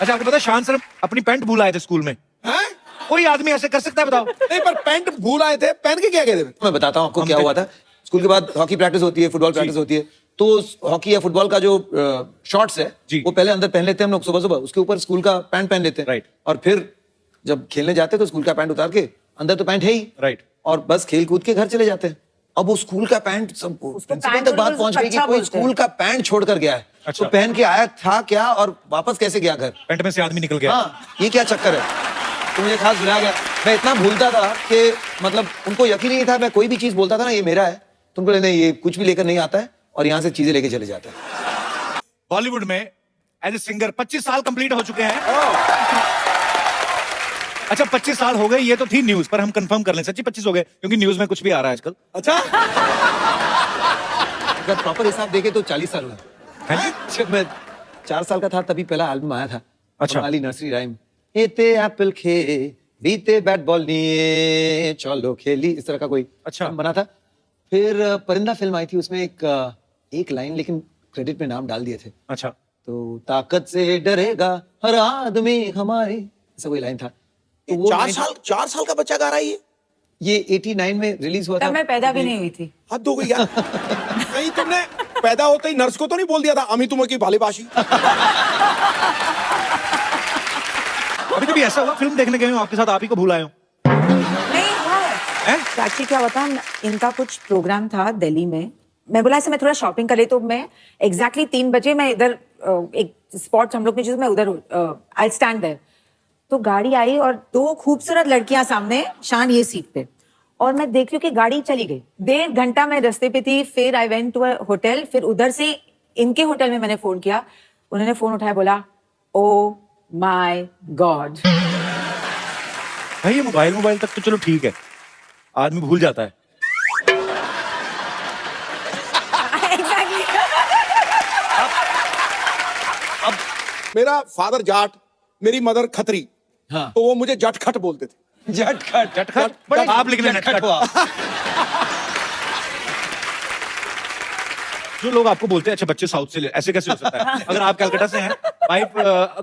अच्छा आपको पता है शान सर अपनी पैंट भूल आए थे स्कूल में। हैं? कोई आदमी ऐसे कर सकता है बताओ? नहीं पर पैंट भूल आए थे, पहन के क्या गए थे? मैं बताता हूँ आपको क्या हुआ था। स्कूल के बाद हॉकी प्रैक्टिस होती है, फुटबॉल प्रैक्टिस होती है, तो हॉकी या फुटबॉल का जो शॉर्ट्स है जी। वो पहले अंदर पहन लेते हैं हम लोग सुबह सुबह, उसके ऊपर स्कूल का पैंट पहन लेते हैं। राइट। और फिर जब खेलने जाते हैं तो स्कूल का पैंट उतार के, अंदर तो पैंट है ही, राइट। और बस खेल कूद के घर चले जाते हैं। अब वो स्कूल का पैंट सब प्रिंसिपल पैंट तक बात बोलते पहुंच गई कि अच्छा कोई बोलते स्कूल का पैंट छोड़ कर गया है। अच्छा। तो पहन के आया था क्या और वापस कैसे गया घर? पैंट में से आदमी निकल गया। हाँ, ये क्या चक्कर है? तो मुझे खास बुलाया गया। मैं इतना भूलता था कि मतलब उनको यकीन नहीं था, मैं कोई भी चीज बोलता था ना ये मेरा है, तुमको नहीं ये कुछ भी लेकर नहीं आता है और यहाँ से चीजें लेके चले जाता है। बॉलीवुड में एज ए सिंगर 25 साल कंप्लीट हो चुके हैं। अच्छा 25 साल हो गए, ये तो थी न्यूज, पर हम कंफर्म कर लें सच्ची 25 हो गए, क्योंकि न्यूज में कुछ भी आ रहा है आजकल। अच्छा अगर प्रॉपर हिसाब देखे तो 40 साल हुए। हैं? जब मैं 4 साल का था तभी पहला एल्बम आया था। अच्छा। वाली नर्सरी राइम, एते एप्पल खे बीते बैट बॉल लिए चलो खेली, इस तरह का कोई अच्छा। बना था। फिर परिंदा फिल्म आई थी, उसमें एक लाइन लेकिन क्रेडिट में नाम डाल दिए थे। अच्छा तो ताकत से डरेगा हर आदमी हमारे, ऐसा कोई लाइन था। तो वो 4 साल का बच्चा गा रहा है ये 89 में रिलीज हुआ था। तब मैं पैदा भी नहीं हुई थी। हद हो गई यार। कहीं तुमने पैदा होते ही नर्स को तो नहीं बोल दिया था अमी तुम्हें की भालीबाशी? अभी कभी ऐसा हुआ फिल्म देखने गए हो आपके साथ आप ही को भूल आए हो? नहीं हुआ हैं? एक्चुअली क्या हुआ था, इनका कुछ प्रोग्राम था दिल्ली में। मैं बोला ऐसे मैं थोड़ा शॉपिंग कर ले, तो मैं एग्जैक्टली 3 बजे मैं इधर एक स्पॉट हम लोग ने चूज, मैं उधर आई स्टैंड देयर। तो गाड़ी आई और 2 खूबसूरत लड़कियां सामने, शान ये सीट पे, और मैं देख रही हूँ कि गाड़ी चली गई। 1.5 घंटा मैं रास्ते पे थी। फिर I went to a hotel, फिर उधर से इनके होटल में मैंने फोन किया। उन्होंने फोन उठाया, बोला ओ माय गॉड। भाई ये मोबाइल तक तो चलो ठीक है, आदमी भूल जाता है। मेरा फादर जाट, मेरी मदर खत्री, हाँ। तो वो मुझे जटखट बोलते थे। झटखट बड़े आप लिख लेना झटखट हुआ। जो लोग आपको बोलते हैं अच्छा बच्चे साउथ से ऐसे कैसे हो सकता है? अगर आप कलकत्ता से हैं, वाइफ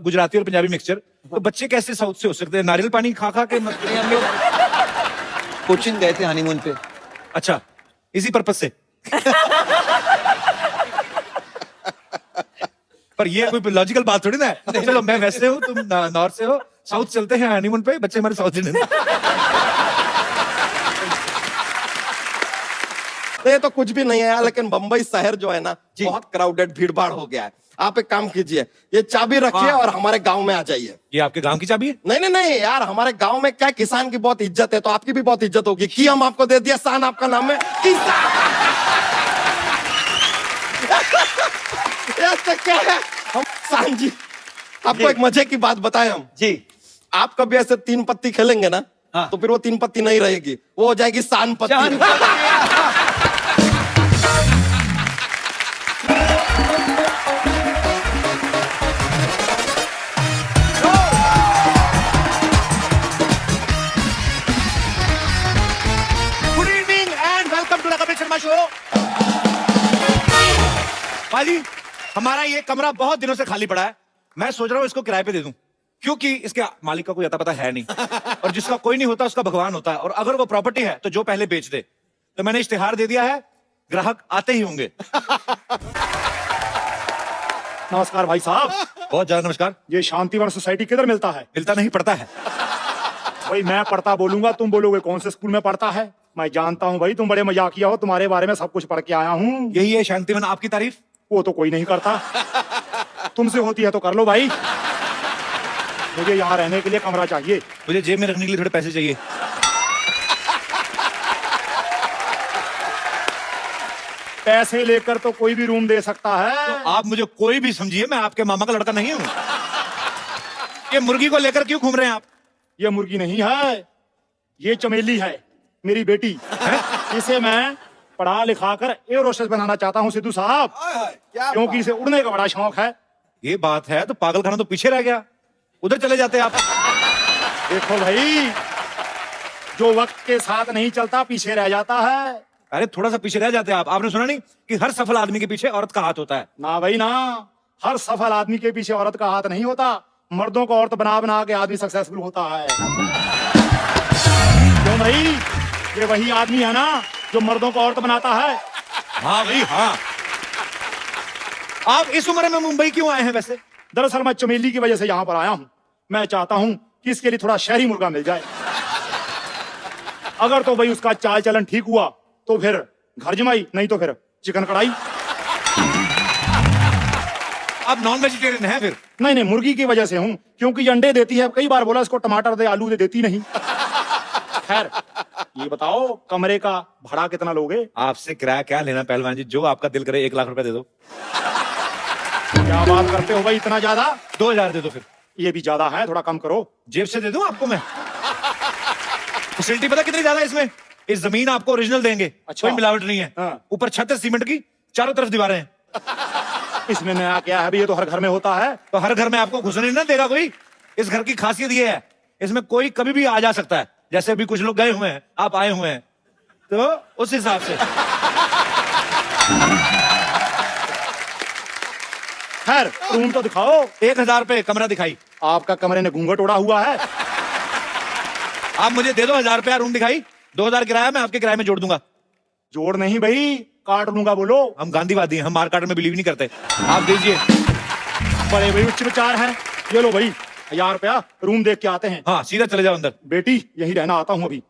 गुजराती और पंजाबी मिक्सचर, तो बच्चे कैसे साउथ से हो सकते हैं? नारियल पानी खा खा के हम लोग कोचिन गए थे हनीमून पे। अच्छा इसी पर्पज से। पर ये कोई लॉजिकल बात थोड़ी ना है। चलो मैं वैसे हूँ, तुम नॉर्थ से हो, साउथ चलते हैं हनीमून पे, बच्चे हमारे साउथ इंडियन। ये तो कुछ भी नहीं है यार, लेकिन बंबई शहर जो है ना बहुत क्राउडेड, भीड़ भाड़ हो गया है। आप एक काम कीजिए, ये चाबी रखिए और हमारे गांव में आ जाइए। ये आपके गांव की चाबी है? नहीं नहीं नहीं यार, हमारे गांव में क्या किसान की बहुत इज्जत है, तो आपकी भी बहुत इज्जत होगी। की हम आपको दे दिया, शान आपका नाम है किसान। ऐसा क्या है हम शान जी, आपको एक मजे की बात बताएं हम जी। आप कभी ऐसे 3 पत्ती खेलेंगे ना, हाँ। तो फिर वो 3 पत्ती नहीं रहेगी, वो हो जाएगी शान पत्ती। Good evening and welcome to the Kapil Sharma show. भाई हमारा ये कमरा बहुत दिनों से खाली पड़ा है, मैं सोच रहा हूँ इसको किराए पे दे दूं, क्योंकि इसके मालिक का कोई अता पता है नहीं, और जिसका कोई नहीं होता उसका भगवान होता है, और अगर वो प्रॉपर्टी है तो जो पहले बेच दे। तो मैंने इश्तिहार दे दिया है, ग्राहक आते ही होंगे। नमस्कार भाई साहब। बहुत ज्यादा नमस्कार। ये शांतिवन सोसाइटी किधर मिलता है? मिलता नहीं पड़ता है। भाई मैं पढ़ता बोलूंगा, तुम बोलोगे कौन से स्कूल में पढ़ता है। मैं जानता हूँ भाई, तुम बड़े मजाकिया हो, तुम्हारे बारे में सब कुछ पढ़ के आया हूँ। यही है शांतिवन आपकी तारीफ? वो तो कोई नहीं करता, तुमसे होती है तो कर लो भाई। मुझे यहाँ रहने के लिए कमरा चाहिए। मुझे जेब में रखने के लिए थोड़े पैसे चाहिए। पैसे लेकर तो कोई भी रूम दे सकता है। तो आप मुझे कोई भी समझिए, मैं आपके मामा का लड़का नहीं हूँ। ये मुर्गी को लेकर क्यों घूम रहे हैं आप? ये मुर्गी नहीं है, ये चमेली है, मेरी बेटी है। इसे मैं पढ़ा लिखा कर एयर होस्टेस बनाना चाहता हूँ सिद्धू साहब, क्योंकि इसे उड़ने का बड़ा शौक है। ये बात है तो पागल खाना तो पीछे रह गया, उधर चले जाते आप। देखो भाई, जो वक्त के साथ नहीं चलता पीछे रह जाता है। अरे थोड़ा सा पीछे रह जाते आप। आपने सुना नहीं कि हर सफल आदमी के पीछे औरत का हाथ होता है? ना भाई ना, हर सफल आदमी के पीछे औरत का हाथ नहीं होता, मर्दों को औरत बना बना के आदमी सक्सेसफुल होता है। क्यों भाई, ये वही आदमी है ना जो मर्दों को औरत बनाता है। हाँ भाई हाँ। आप इस उम्र में मुंबई क्यों आए हैं वैसे? दरअसल मैं चमेली की वजह से यहाँ पर आया हूँ। मैं चाहता हूँ कि इसके लिए थोड़ा शहरी मुर्गा मिल जाए। अगर तो भाई उसका चाल चलन ठीक हुआ तो फिर घर जमाई, नहीं तो फिर चिकन कढ़ाई। आप नॉन वेजिटेरियन हैं फिर? नहीं नहीं, मुर्गी की वजह से हूँ, क्योंकि ये अंडे देती है। कई बार बोला इसको टमाटर दे, आलू दे, देती नहीं। खैर, ये बताओ कमरे का भाड़ा कितना लोगे? आपसे किराया क्या लेना पहलवान जी, जो आपका दिल करे 1 लाख रुपए दे दो। क्या बात करते हो भाई, इतना ज्यादा? 2000 दे दो फिर। ये भी ज्यादा है, थोड़ा कम करो। जेब से दे दूं आपको मैं? फैसिलिटी पता कितनी ज्यादा है इसमें? इस जमीन आपको ओरिजिनल देंगे। अच्छा। कोई मिलावट नहीं है। हाँ। ऊपर छत है सीमेंट की, चारों तरफ दीवारें हैं। इसमें नया क्या है भाई, ये तो हर घर में होता है। तो हर घर में आपको घुसने ना देगा कोई। इस घर की खासियत ये है, इसमें कोई कभी भी आ जा सकता है। जैसे अभी कुछ लोग गए हुए हैं, आप आए हुए हैं, तो उस हिसाब से। खैर, रूम तो दिखाओ। 1000 रुपए कमरा दिखाई। आपका कमरे ने घूंघट ओढ़ा हुआ है। आप मुझे दे दो 1000 रुपया, रूम दिखाई। 2000 किराया मैं आपके किराए में जोड़ दूंगा। जोड़ नहीं भाई, काट लूंगा। बोलो। हम गांधीवादी हैं, हम मार काट में बिलीव नहीं करते। आप दीजिए। बड़े भाई उच्च विचार हैं। ये लो भाई 1000 रुपया, रूम देख के आते हैं। हाँ, सीधा चले जाओ अंदर। बेटी यही रहना, आता हूँ अभी।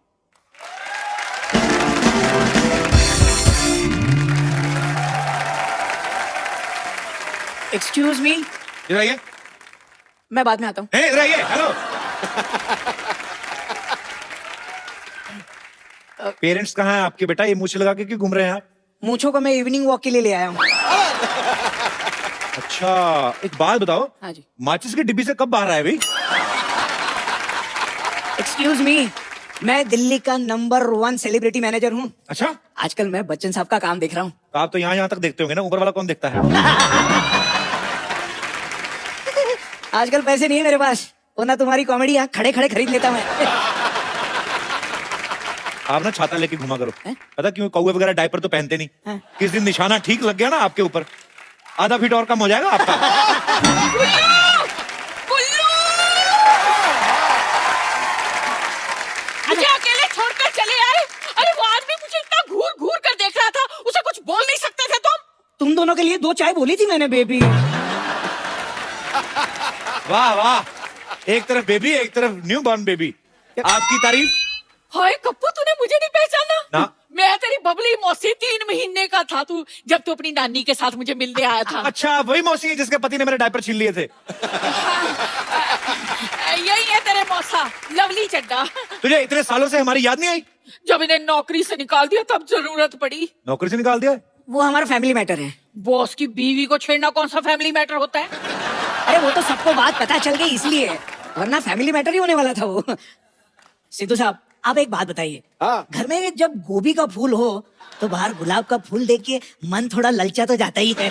एक्सक्यूज मी, इधर आइए। मैं बाद में आता हूँ। इधर आइए। हेलो। पेरेंट्स कहाँ हैं आपके बेटा? ये मूछें लगा के क्यों घूम रहे हैं आप? मूंछों को मैं इवनिंग वॉक के लिए ले आया हूँ। अच्छा, एक बात बताओ। हाँ जी। माचिस की डिब्बी से कब बाहर आए भाई? एक्सक्यूज मी, मैं दिल्ली का नंबर 1 सेलिब्रिटी मैनेजर हूँ। अच्छा, आजकल मैं बच्चन साहब का काम देख रहा हूँ। तो आप तो यहाँ तक देखते होंगे ना, ऊपर वाला कौन देखता है? आजकल पैसे नहीं है मेरे पास, वरना तुम्हारी कॉमेडी यहाँ खड़े खड़े खरीद लेता मैं। आप ना छाता लेके घुमा करो। हैं? पता क्यों? कौवे वगैरह डायपर तो पहनते नहीं। हैं? किस दिन निशाना ठीक लग गया ना आपके ऊपर, आधा फीट और कम हो जाएगा आपका। मुझे अकेले छोड़कर चले आए। अरे वो आदमी मुझे इतना घूर घूर कर देख रहा था, उसे कुछ बोल नहीं सकते थे तुम? तुम दोनों के लिए 2 चाय बोली थी मैंने बेबी। वाह वाह, एक तरफ बेबी, एक तरफ न्यू बॉर्न बेबी। आपकी तारीफ। हाय कप्पू, तूने मुझे नहीं पहचाना? ना। मैं तेरी बबली मौसी, 3 महीने का था तू जब तू अपनी नानी के साथ मुझे मिलने आया था। अच्छा, वही मौसी है जिसके पति ने मेरे डायपर छीन लिए थे। यही है तेरे मौसा, लवली चड्डा। तुझे इतने सालों से हमारी याद नहीं आई? जब इन्हें नौकरी से निकाल दिया तब जरूरत पड़ी। नौकरी से निकाल दिया? वो हमारा फैमिली मैटर है। बॉस की बीवी को छेड़ना कौन सा फैमिली मैटर होता है? अरे वो तो सबको बात पता चल गई इसलिए, वरना फैमिली मैटर ही होने वाला था वो। सिद्धू साहब, आप एक बात बताइए। हाँ। घर में जब गोभी का फूल हो तो बाहर गुलाब का फूल देख के मन थोड़ा ललचा तो जाता ही है।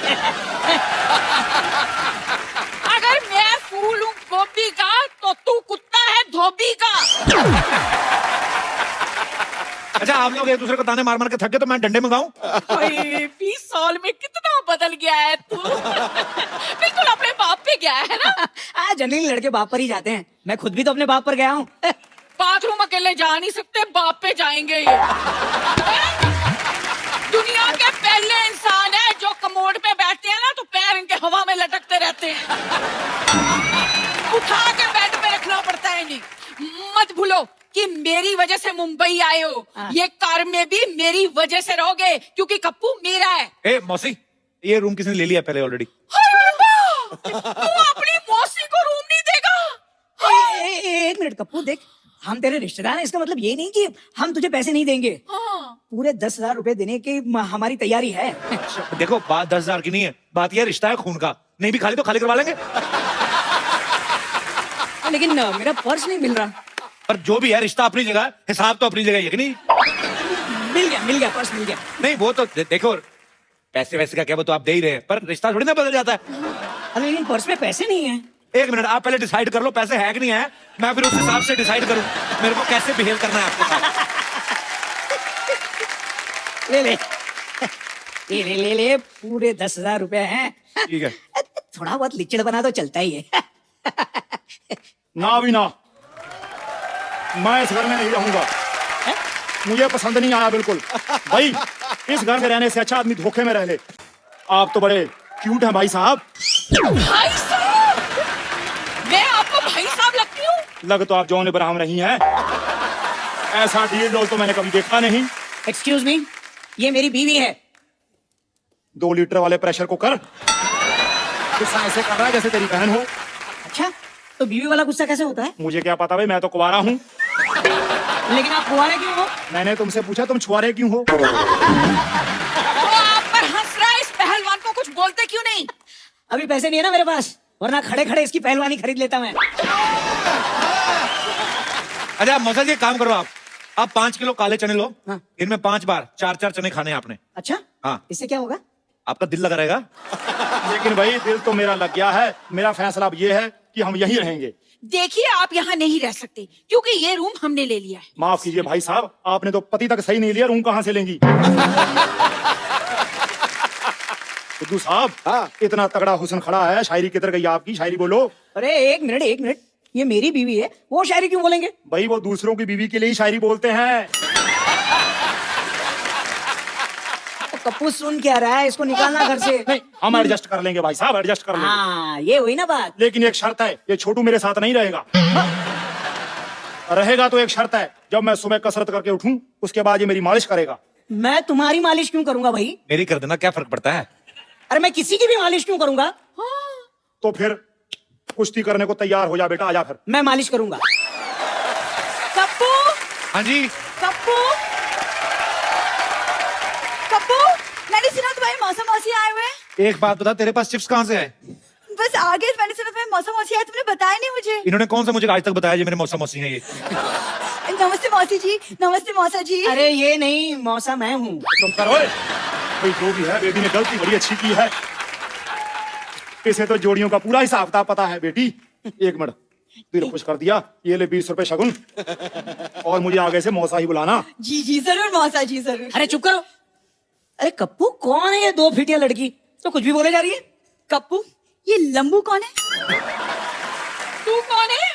अगर मैं फूल हूँ गोभी का तो तू कुत्ता है धोबी का। अच्छा, आप लोग एक दूसरे को ताने मार मार के थक गए तो मैं डंडे मंगाऊं? 20 साल में कितना बदल गया है तू। बिल्कुल अपने बाप पे गया है ना। जनरली लड़के बाप पर ही जाते हैं, मैं खुद भी तो अपने बाप पर गया हूँ। बाथरूम अकेले जा नहीं सकते, बाप पे जाएंगे ये। दुनिया के पहले इंसान है जो कमोड पे बैठते हैं ना तो पैर इनके हवा में लटकते रहते हैं। उठा के बेड पे रखना पड़ता है इन्हें। मत भूलो कि मेरी वजह से मुंबई आए हो, ये कार में भी मेरी वजह से रहोगे क्योंकि कप्पू मेरा है। ए मौसी, ये रूम किसने ले लिया पहले ऑलरेडी? तू अपनी मौसी को रूम नहीं देगा? एक मिनट कप्पू, देख हम तेरे रिश्तेदार हैं, इसका मतलब ये नहीं कि हम तुझे पैसे नहीं देंगे। पूरे 10,000 रुपए देने की हमारी तैयारी है। देखो, बात 10,000 की नहीं है, बात यह रिश्ता है खून का। नहीं भी खाली तो खाली करवा लेंगे। लेकिन मेरा पर्स नहीं मिल रहा। पर जो भी है, रिश्ता अपनी जगह, हिसाब तो अपनी जगह है कि नहीं? मिल गया पर्स मिल गया। नहीं, वो तो देखो, पैसे वैसे का क्या, वो तो आप दे ही रहे हैं, पर रिश्ता थोड़ी ना बदल जाता है। अरे लेकिन पर्स में पैसे नहीं है। एक मिनट, आप पहले डिसाइड कर लो पैसे है कि नहीं है, मैं फिर उस हिसाब से डिसाइड करूं मेरे को कैसे बिहेव करना है आपके साथ। ले ले ले ले ले, पूरे 10,000 रुपए हैं। ठीक है। थोड़ा बहुत लिचड़ बना तो चलता ही है। ना भी ना, मैं इस घर में नहीं रहूंगा। मुझे पसंद नहीं आया बिल्कुल। भाई इस घर में रहने से अच्छा आदमी धोखे में रह ले। आप तो बड़े क्यूट हैं भाई साहब। भाई साहब, मैं आपको भाई साहब लगती हूँ? लग तो आप जॉन इब्राहिम रही हैं। ऐसा डील डोल तो मैंने कभी देखा नहीं। एक्सक्यूज मी, ये मेरी बीवी है। 2 लीटर वाले प्रेशर कुकर गुस्सा ऐसे कर रहा है जैसे तेरी बहन हो। अच्छा, तो बीवी वाला गुस्सा कैसे होता है? मुझे क्या पता भाई, मैं तो कुंवारा हूँ। लेकिन आप कुंवारे क्यों हो? मैंने तुमसे पूछा तुम छुआरे क्यों हो। तो आप पर हंस रहा है, इस पहलवान को कुछ बोलते क्यों नहीं? अभी पैसे नहीं है ना मेरे पास, वरना खड़े खड़े इसकी पहलवानी खरीद लेता मैं। अच्छा मौसा जी एक काम करो, आप 5 किलो काले चने लो। हाँ। इनमें 5 बार 4-4 चने खाने हैं आपने। अच्छा, हाँ। इससे क्या होगा? आपका दिल लगा रहेगा। लेकिन भाई दिल तो मेरा लग गया है। मेरा फैसला अब ये है कि हम यहीं रहेंगे। देखिए, आप यहाँ नहीं रह सकते क्योंकि ये रूम हमने ले लिया है। माफ कीजिए भाई साहब, आपने तो पति तक सही नहीं लिया, रूम कहाँ से लेंगी। सिद्धू साहब, हाँ। इतना तगड़ा हुस्न खड़ा है, शायरी किधर गई आपकी? शायरी बोलो। अरे एक मिनट, ये मेरी बीवी है, वो शायरी क्यों बोलेंगे? भाई वो दूसरों की बीवी के लिए ही शायरी बोलते हैं। कप्पू सुन क्या रहा है, इसको निकालना घर से। नहीं, हम एडजस्ट कर लेंगे भाई साहब, एडजस्ट कर लेंगे। हाँ, ये हुई ना बात। लेकिन एक शर्त है, ये छोटू मेरे साथ नहीं रहेगा। रहेगा तो एक शर्त है, जब मैं सुबह कसरत करके उठूं उसके बाद ये मेरी मालिश करेगा। मैं तुम्हारी मालिश क्यों करूंगा भाई? मेरी कर देना, क्या फर्क पड़ता है। अरे मैं किसी की भी मालिश क्यों करूंगा? तो फिर कुश्ती करने को तैयार हो जा बेटा, आजा फिर। मैं मालिश करूंगा। कप्पू, हाँ जी। कप्पू, कप्पू, मैंने सुना तुम्हारे मौसा मौसी आए हुए हैं। एक बात बता, तेरे पास चिप्स कहाँ से है? बस आगे मैंने सुना तुम्हारे मौसा मौसी आए, तुमने बताया नहीं मुझे। इन्होंने कौन सा मुझे आज तक बताया ये मेरे मौसा मौसी हैं ये। नमस्ते मौसी जी, नमस्ते मौसा जी। अरे ये नहीं, मौसा मैं हूँ। तुम करो भाई, जो भी है बेटी ने गलती बड़ी अच्छी की है। इसे तो जोड़ियों का पूरा हिसाब किताब पता है बेटी। 1 मिनट, दिल खुश कर दिया। ये ले 20 रुपए शगुन, और मुझे आगे से मौसा ही बुलाना। जी जी जरूर मौसा जी, जरूर। अरे चुप करो। अरे कप्पू, कौन है ये 2 फीटिया लड़की तो कुछ भी बोले जा रही है? कप्पू, ये लंबू कौन है? तू कौन है?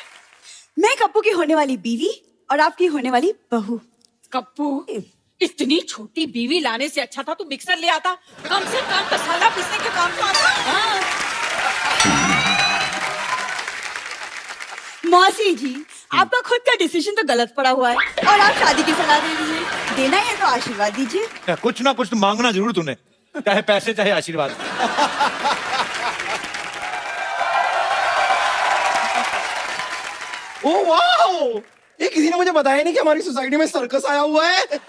मैं कप्पू की होने वाली बीवी और आपकी होने वाली बहू। कप्पू, इतनी छोटी बीवी लाने से अच्छा था तू मिक्सर ले आता, कम से कम मसाला पीसने के काम तो आता। मौसी जी, आपका खुद का डिसीजन तो गलत पड़ा हुआ है और आप शादी की सलाह दे रही हैं। देना है तो आशीर्वाद दीजिए। कुछ ना कुछ तो मांगना जरूर तूने, चाहे पैसे चाहे आशीर्वाद। ओ वाह, ये किसी ने मुझे बताया नहीं कि हमारी सोसाइटी में सर्कस आया हुआ है।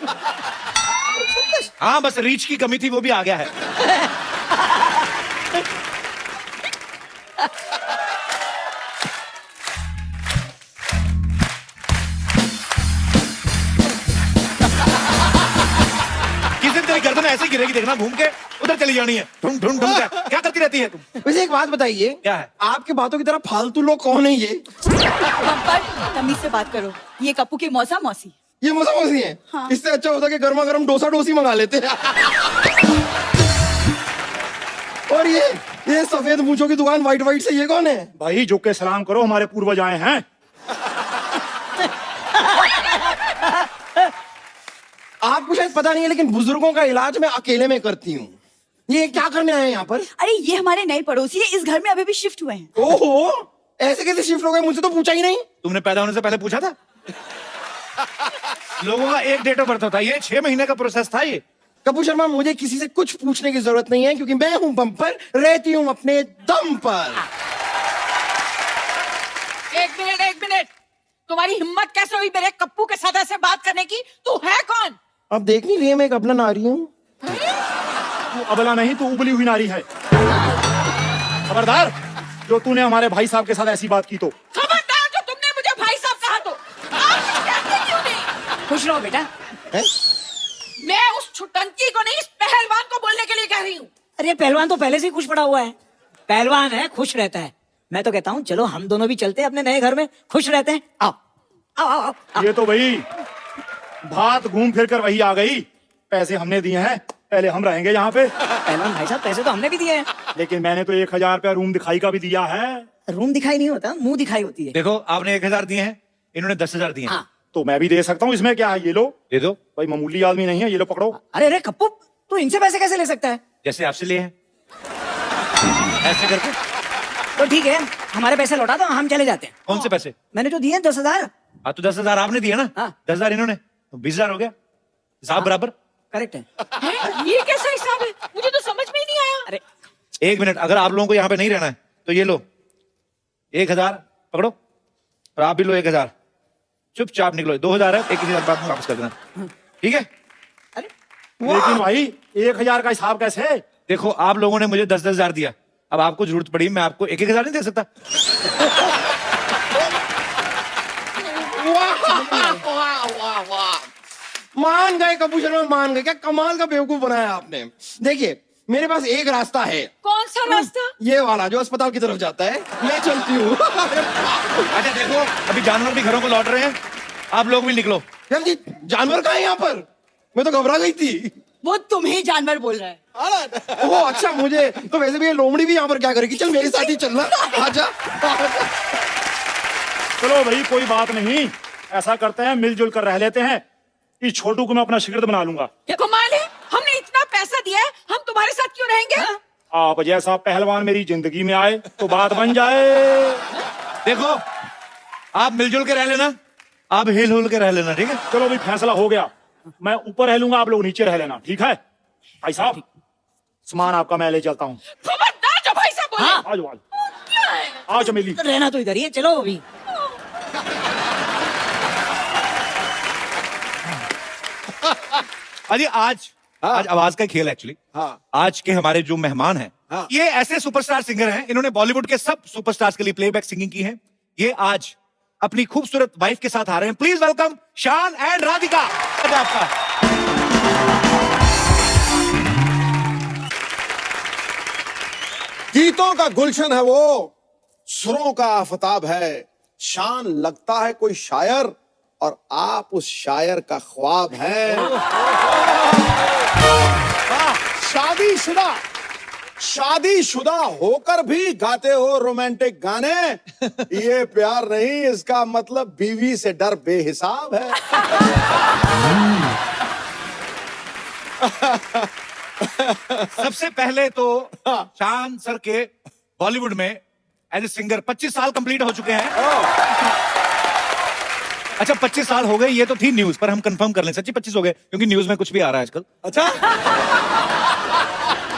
हाँ बस रीच की कमी थी, वो भी आ गया है। किस दिन तेरी गर्दन ऐसे गिरेगी देखना, घूम के उधर चली जानी है। ढूंढ ढूंढ ढूंढ के क्या करती रहती है तुम? वैसे एक बात बताइए, क्या है? आपके बातों की तरह फालतू लोग कौन है ये? तमीज से बात करो, ये कप्पू के मौसा मौसी। ये मौसा मौसी है? हाँ। इससे अच्छा होता कि गर्मा गर्म डोसा डोसी मंगा लेते। और ये सफेद मूंछों की दुकान व्हाइट व्हाइट से ये कौन है? भाई झुक के सलाम करो, हमारे पूर्वज आए हैं। आपको शायद पता नहीं है, लेकिन बुजुर्गों का इलाज मैं अकेले में करती हूँ। ये क्या करने आए हैं यहाँ पर? अरे ये हमारे नए पड़ोसी है, इस घर में अभी भी शिफ्ट हुए हैं। ओहो, ऐसे कैसे शिफ्ट हो गए? मुझसे तो पूछा ही नहीं। तुमने पैदा होने से पहले पूछा था? लोगों का एक डेट ऑफ बर्थ होता है, ये 6 महीने का प्रोसेस था ये। कपूर शर्मा, मुझे किसी से कुछ पूछने की जरूरत नहीं है, क्योंकि मैं हूँ बम्पर, रहती हूँ अपने दम पर। एक मिनट, तुम्हारी हिम्मत कैसे हुई मेरे कप्पू के साथ ऐसे बात करने की? तू है कौन? अब देख नहीं रही है, मैं एक अबला नारी हूँ। तू अबला नहीं, तू उबली हुई नारी है। खबरदार, जो तूने हमारे भाई साहब के साथ ऐसी बात की तो। खबरदार, जो तुमने मुझे भाई साहब कहा तो। आप कुछ कहते क्यों नहीं? खुश रहो बेटा। है? मैं उस छुटंकी को नहीं, इस पहलवान को बोलने के लिए कह रही हूँ। अरे पहलवान तो पहले से ही खुश पड़ा हुआ है। पहलवान है, खुश रहता है। मैं तो कहता हूँ चलो हम दोनों भी चलते हैं अपने नए घर में, खुश रहते हैं। आओ आओ आओ, आओ। ये तो भाई बात घूम फिर कर वही आ गई। पैसे हमने दिए हैं, पहले हम रहेंगे यहाँ पे। पहलवान भाई साहब, पैसे तो हमने भी दिए हैं। लेकिन मैंने तो 1000 रुपया रूम दिखाई का भी दिया है। रूम दिखाई नहीं होता, मुंह दिखाई होती है। देखो आपने 1000 दिए हैं, इन्होंने 10,000 दिए हैं। हाँ। तो मैं भी दे सकता हूँ, इसमें क्या है, ये लो। दे दो, भाई मामूली आदमी नहीं है, ये लो पकड़ो। अरे अरे कप्पू, तू इनसे पैसे कैसे ले सकता है? जैसे आपसे लिए हैं ऐसे करके। तो ठीक है, हमारे पैसे लौटा दो, हम चले जाते हैं। कौन से पैसे? मैंने जो दिए 10,000। हाँ तो 10,000 आपने दिए ना, हाँ। 10,000 इन्होंने, तो 20,000 हो गया, हिसाब बराबर। करेक्ट है। हैं? ये कैसा हिसाब है? मुझे तो समझ में ही नहीं आया। अरे एक मिनट, अगर आप लोगों को यहाँ पे नहीं रहना है तो ये लो 1,000 पकड़ो, और आप भी लो 1,000, चुपचाप निकलो। 2,000 है, 1,000 बाद में वापस कर देना, ठीक है? लेकिन भाई 1,000 का हिसाब कैसे? देखो आप लोगों ने मुझे 10,000 दिया, अब आपको जरूरत पड़ी, मैं आपको 1,000 नहीं दे सकता। वाह वाह वाह, मान गए कपूर शर्मा, मान गए। क्या कमाल का बेवकूफ बनाया आपने। देखिए मेरे पास एक रास्ता है, कौन सा रास्ता? ये वाला जो अस्पताल की तरफ जाता है, मैं चलती हूँ। अच्छा देखो, अभी जानवर भी घरों को लौट रहे हैं, आप लोग भी निकलो। मैम जी जानवर कहाँ है यहाँ पर? मैं तो घबरा गई थी। वो तुम्हें जानवर बोल रहा है। ओह अच्छा, मुझे तो वैसे भी ये लोमड़ी भी यहाँ पर क्या करेगी। चल मेरे साथ ही चलना, आजा। चलो भाई कोई बात नहीं, ऐसा करते हैं मिलजुल कर रह लेते हैं। इस छोटू को मैं अपना शिगिर्द बना लूंगा। क्या कमाल है, हमने इतना पैसा दिया है, हम तुम्हारे साथ क्यों रहेंगे? आप जैसा पहलवान मेरी जिंदगी में आए तो बात बन जाए। देखो आप मिलजुल के रह लेना, आप हिल हुल के रह लेना, ठीक है? चलो भाई फैसला हो गया, मैं ऊपर रह लूंगा, आप लोग नीचे रह लेना, ठीक है? भाई साहब सामान आपका मैं ले चलता हूँ। खबरदार जो भाई साहब बोले। हाँ। आज वाल आओ चमेली। रहना तो इधर ही है, चलो अभी। अजी आज आवाज का खेल एक्चुअली। आज के हमारे जो मेहमान हैं, ये ऐसे सुपरस्टार सिंगर हैं, इन्होंने बॉलीवुड के सब सुपरस्टार्स के लिए प्लेबैक सिंगिंग की है। ये आज अपनी खूबसूरत वाइफ के साथ आ रहे हैं। प्लीज वेलकम शान एंड राधिका। आपका गीतों का गुलशन है वो, सुरों का आफताब है। शान लगता है कोई शायर और आप उस शायर का ख्वाब है। शादीशुदा होकर भी गाते हो रोमांटिक गाने। ये प्यार नहीं, इसका मतलब बीवी से डर बेहिसाब है। सबसे पहले तो शान सर के बॉलीवुड में एज ए सिंगर 25 साल कंप्लीट हो चुके हैं। अच्छा 25 साल हो गए, ये तो थी न्यूज, पर हम कंफर्म कर लें सच्ची 25 हो गए, क्योंकि न्यूज में कुछ भी आ रहा है आजकल। अच्छा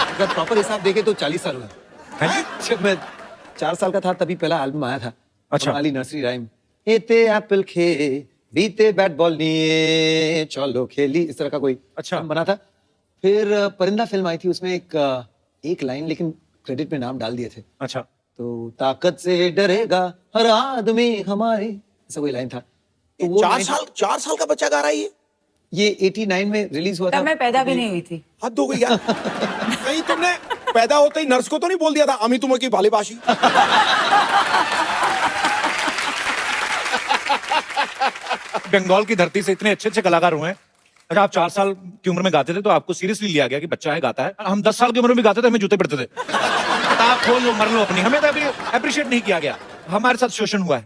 अगर प्रॉपर हिसाब देखे तो 40 साल हुआ। जब मैं 4 साल का था तभी पहला एल्बम आया था। अच्छा। वाली नर्सरी राइम, एते एप्पल खे बीते बैट बॉल नहीं चलो खेली, इस तरह का कोई अच्छा। बना था। फिर परिंदा फिल्म आई थी, उसमें एक लाइन लेकिन क्रेडिट में नाम डाल दिए थे। अच्छा तो ताकत से डरेगा हर आदमी हमारे, ऐसा कोई लाइन था। तो वो 4 साल का बच्चा गा रहा है ये 89 में रिलीज हुआ था। तब मैं पैदा भी नहीं हुई थी। हद हो गई यार। कहीं तुमने पैदा होते ही नर्स को तो नहीं बोल दिया था अमी तुम्हें की भालीबाशी? बंगाल की धरती से इतने अच्छे अच्छे कलाकार हुए हैं। अच्छा आप 4 साल की उम्र में गाते थे तो आपको सीरियसली लिया गया कि बच्चा है गाता है। हम 10 साल की उम्र में भी गाते थे, हमें जूते पड़ते थे। किताब खोल लो मर लो अपनी, हमें तो अभी अप्रिशिएट नहीं किया गया। हमारे साथ शोषण हुआ है।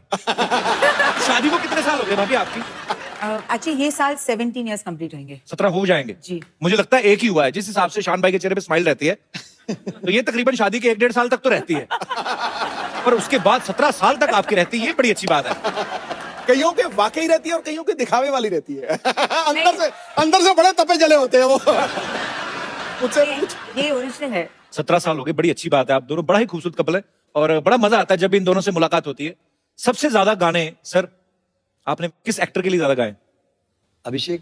शादी को कितने साल हो गए भाभी आपकी? एक्चुअली ये साल 17 इयर्स कंप्लीट होंगे। 17 हो जाएंगे जी। मुझे लगता है एक ही हुआ है, जिस हिसाब से शान भाई के चेहरे पे स्माइल रहती है तो ये तकरीबन शादी के 1-1.5 साल तक तो रहती है, पर उसके बाद 17 साल तक आपकी रहती है, ये बड़ी अच्छी बात है। कईयों के वाकई रहती है और कईयों के दिखावे वाली रहती है। अंदर से बड़े तपे जले होते हैं वो। मुझसे पूछ। ये ओरिजिनल है। 17 साल हो गए, बड़ी अच्छी बात है। आप दोनों बड़ा ही खूबसूरत कपल है और बड़ा मजा आता है जब इन दोनों से मुलाकात होती है। सबसे ज्यादा गाने सर आपने किस एक्टर के लिए ज्यादा गाए? अभिषेक,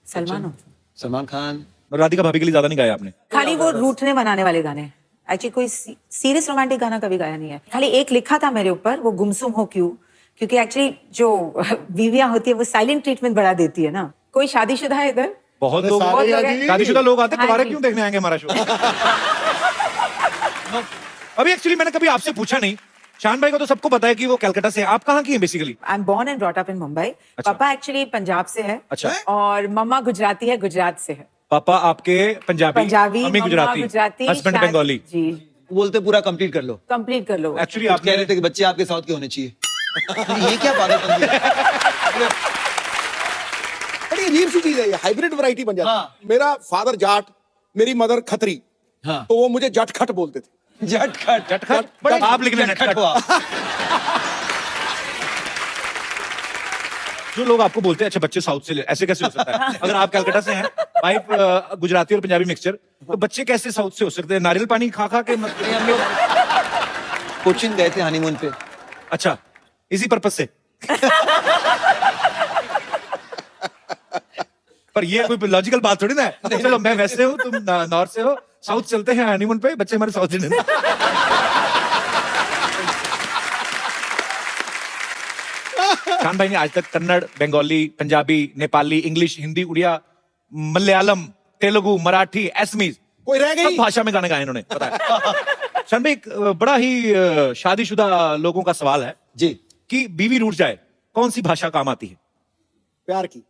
सलमान खान, राधिका भाभी के लिए ज्यादा नहीं गाए आपने? खाली वो रूठने बनाने वाले गाने। एक्चुअली कोई सीरियस रोमांटिक गाना कभी गाया नहीं है। खाली एक लिखा था मेरे ऊपर, वो गुमसुम हो क्यों, क्योंकि एक्चुअली जो बीवियां होती है वो साइलेंट ट्रीटमेंट बड़ा देती है ना। कोई शादीशुदा है इधर? बहुत लोग बहुत लोग हैं। शादीशुदा लोग आते हैं, हाँ तुम्हारे जी। क्यों देखने आएंगे हमारा शो? अभी एक्चुअली मैंने कभी आपसे पूछा नहीं, शान भाई को तो सबको पता है कि वो कलकत्ता से हैं। आप कहाँ की हैं basically? I am born and brought up in Mumbai. पापा एक्चुअली पंजाब से है। अच्छा। और मम्मा गुजराती है, गुजरात से है। पापा आपके Punjabi, Punjabi, mummy mamma Gujarati, Gujarati, husband शायद- बंगाली। जी। बोलते पूरा कंप्लीट कर लो। कंप्लीट कर लो। एक्चुअली आप आप कह रहे थे कि बच्चे आपके साउथ के होने चाहिए। ये क्या पागलपंती है? बड़ी अजीब सी चीज है ये, हाइब्रिड वैरायटी बन जाती है। हाँ। मेरा फादर जाट, मेरी मदर खत्री, हाँ। तो वो मुझे जटखट बोलते थे। झटखट झटखट बड़े आप लिखने झटखट हुआ। जो लोग आपको बोलते हैं अच्छा बच्चे साउथ से ऐसे कैसे हो सकता है? अगर आप कलकत्ता से हैं, वाइफ गुजराती और पंजाबी मिक्सचर, तो बच्चे कैसे साउथ से हो सकते हैं? नारियल पानी खा खा के हम लोग कोचिन गए थे हनीमून पे। अच्छा, इसी पर्पज से। पर ये कोई लॉजिकल बात थोड़ी ना है। चलो मैं वैसे हूँ, तुम नॉर्थ से हो, साउथ चलते हैं हनीमून पे, बच्चे हमारे साउथ इंडियन। खान भाई ने आज तक कन्नड़, बंगाली, पंजाबी, नेपाली, इंग्लिश, हिंदी, उड़िया, मलयालम, तेलुगु, मराठी, असमीज, कोई रह गई? सब भाषा में गाने गाए इन्होंने, पता है। शान भाई, एक बड़ा ही शादीशुदा लोगों का सवाल है जी। कि बीवी रूठ जाए, कौन सी भाषा काम आती है? प्यार की।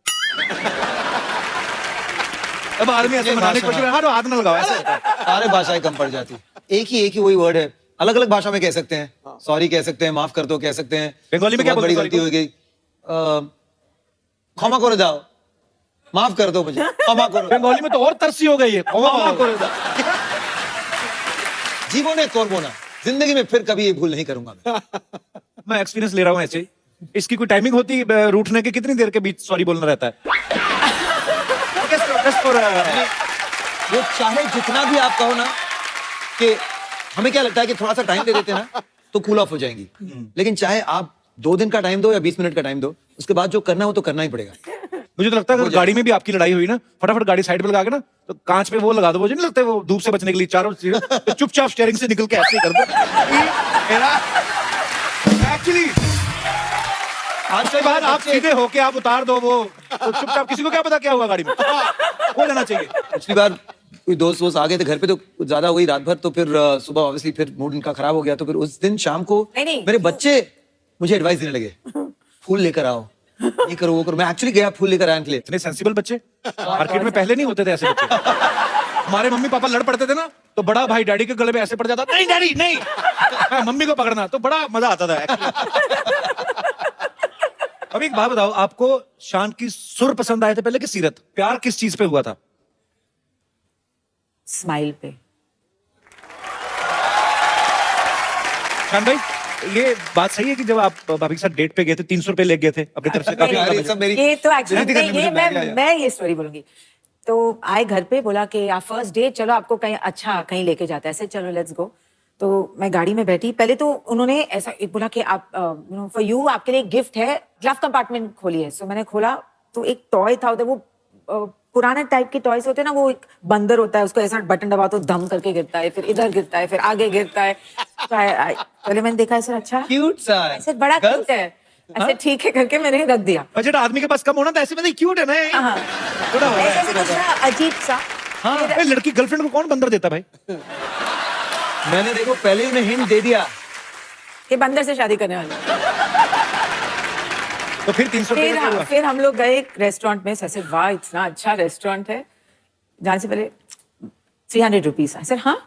अब आदमी ऐसे मनाने की कोशिश कर रहा है, हाँ, हाथ न लगाओ, ऐसे होता है। सारे भाषाएं कम पड़ जाती। एक ही वही वर्ड है, अलग अलग भाषा में कह सकते हैं। सॉरी कह सकते हैं, माफ कर दो कह सकते हैं। बंगाली में क्या बहुत बड़ी बोलते हैं गलती हो गई, क्षमा करो जाओ, माफ कर दो मुझे, क्षमा करो। बंगाली में तो और तरसी हो गई है। जीवोने कोरबोना, जिंदगी में फिर कभी ये भूल नहीं करूंगा मैं एक्सपीरियंस ले रहा हूँ ऐसे ही। इसकी कोई टाइमिंग होती है रूठने के? कितनी देर के बीच सॉरी बोलना रहता है? वो चाहे जितना भी आप कहो ना कि हमें क्या लगता है कि थोड़ा सा टाइम दे देते हैं ना तो कूल ऑफ हो जाएंगी, लेकिन चाहे आप 2 दिन का टाइम दो या 20 मिनट का टाइम दो, उसके बाद जो करना हो तो करना ही पड़ेगा। मुझे तो लगता है अगर गाड़ी में भी आपकी लड़ाई हुई ना, फटाफट गाड़ी साइड पे लगा के ना, तो कांच पे वो लगा दो, मुझे नहीं लगता है वो धूप से बचने के लिए चारों चीजें, तो चुपचाप स्टीयरिंग से निकल के ऐसे ही कर दो। एक्चुअली आज के बाद आप सीधे होके आप उतार दो वो, तो चुपचाप, किसी को क्या पता क्या हुआ गाड़ी में, हो जाना चाहिए। पिछली बार कोई दोस्त वोस्त आ गए थे घर पे तो कुछ ज्यादा हो गई रात भर, तो फिर सुबह ऑब्वियसली फिर मूड उनका खराब हो गया, तो फिर उस दिन शाम को नहीं। मेरे बच्चे मुझे एडवाइस देने लगे, फूल लेकर आओ, ये करो वो करो। मैं एक्चुअली गया फूल लेकर आने के लिए। इतने सेंसिबल बच्चे मार्केट में पहले नहीं होते थे ऐसे बच्चे। हमारे मम्मी पापा लड़ पड़ते थे ना, तो बड़ा भाई डैडी के गले में ऐसे पड़ जाता, नहीं डैडी नहीं, मम्मी को पकड़ना, तो बड़ा मजा आता था एक्चुअली। अब एक बात बताओ, आपको शान की सुर पसंद आए थे पहले कि सीरत? प्यार किस चीज पे हुआ था? स्माइल पे। शान भाई, ये बात सही है कि जब आप भाभी के साथ डेट पे गए थे 300 रुपए ले गए थे अपनी तरफ से? काफी यार, ये सब मेरी ये तो एक्चुअली बेइज्जती करने ये मुझे लग गया। मैं ये स्टोरी बोलूंगी। तो आए घर पे, बोला कि आप फर्स्ट डे चलो आपको कहीं अच्छा कहीं लेके जाता है, ऐसे चलो लेट्स गो। तो मैं गाड़ी में बैठी, पहले तो उन्होंने ऐसा बोला कि आप फॉर यू, आपके लिए गिफ्ट है, ग्लव कंपार्टमेंट खोलिए। सो मैंने खोला तो एक टॉय था उधर, वो पुराने टाइप के टॉयज होते हैं ना, वो एक बंदर होता है, उसको ऐसा बटन दबाओ तो धम करके गिरता है, फिर इधर गिरता है, फिर आगे गिरता है। तो पहले मैंने देखा ऐसा, अच्छा क्यूट सा है, ऐसे बड़ा क्यूट है, ऐसे ठीक है करके मैंने रख दिया। बजट आदमी के पास कम होना था, ऐसे में क्यूट है ना ये। हाँ। थोड़ा हो ऐसे से दूसरा अजीब सा। हाँ, लड़की गर्लफ्रेंड को कौन बंदर देता भाई? मैंने देखो पहले ही उन्हें हिंट दे दिया कि बंदर से शादी करने वाले। तो फिर 300 रुपए का हुआ? फिर हम लोग गए एक रेस्टोरेंट में, ऐसे वाह इतना अच्छा रेस्टोरेंट है, जाने से पहले 300 रुपीज। ऐसे हाँ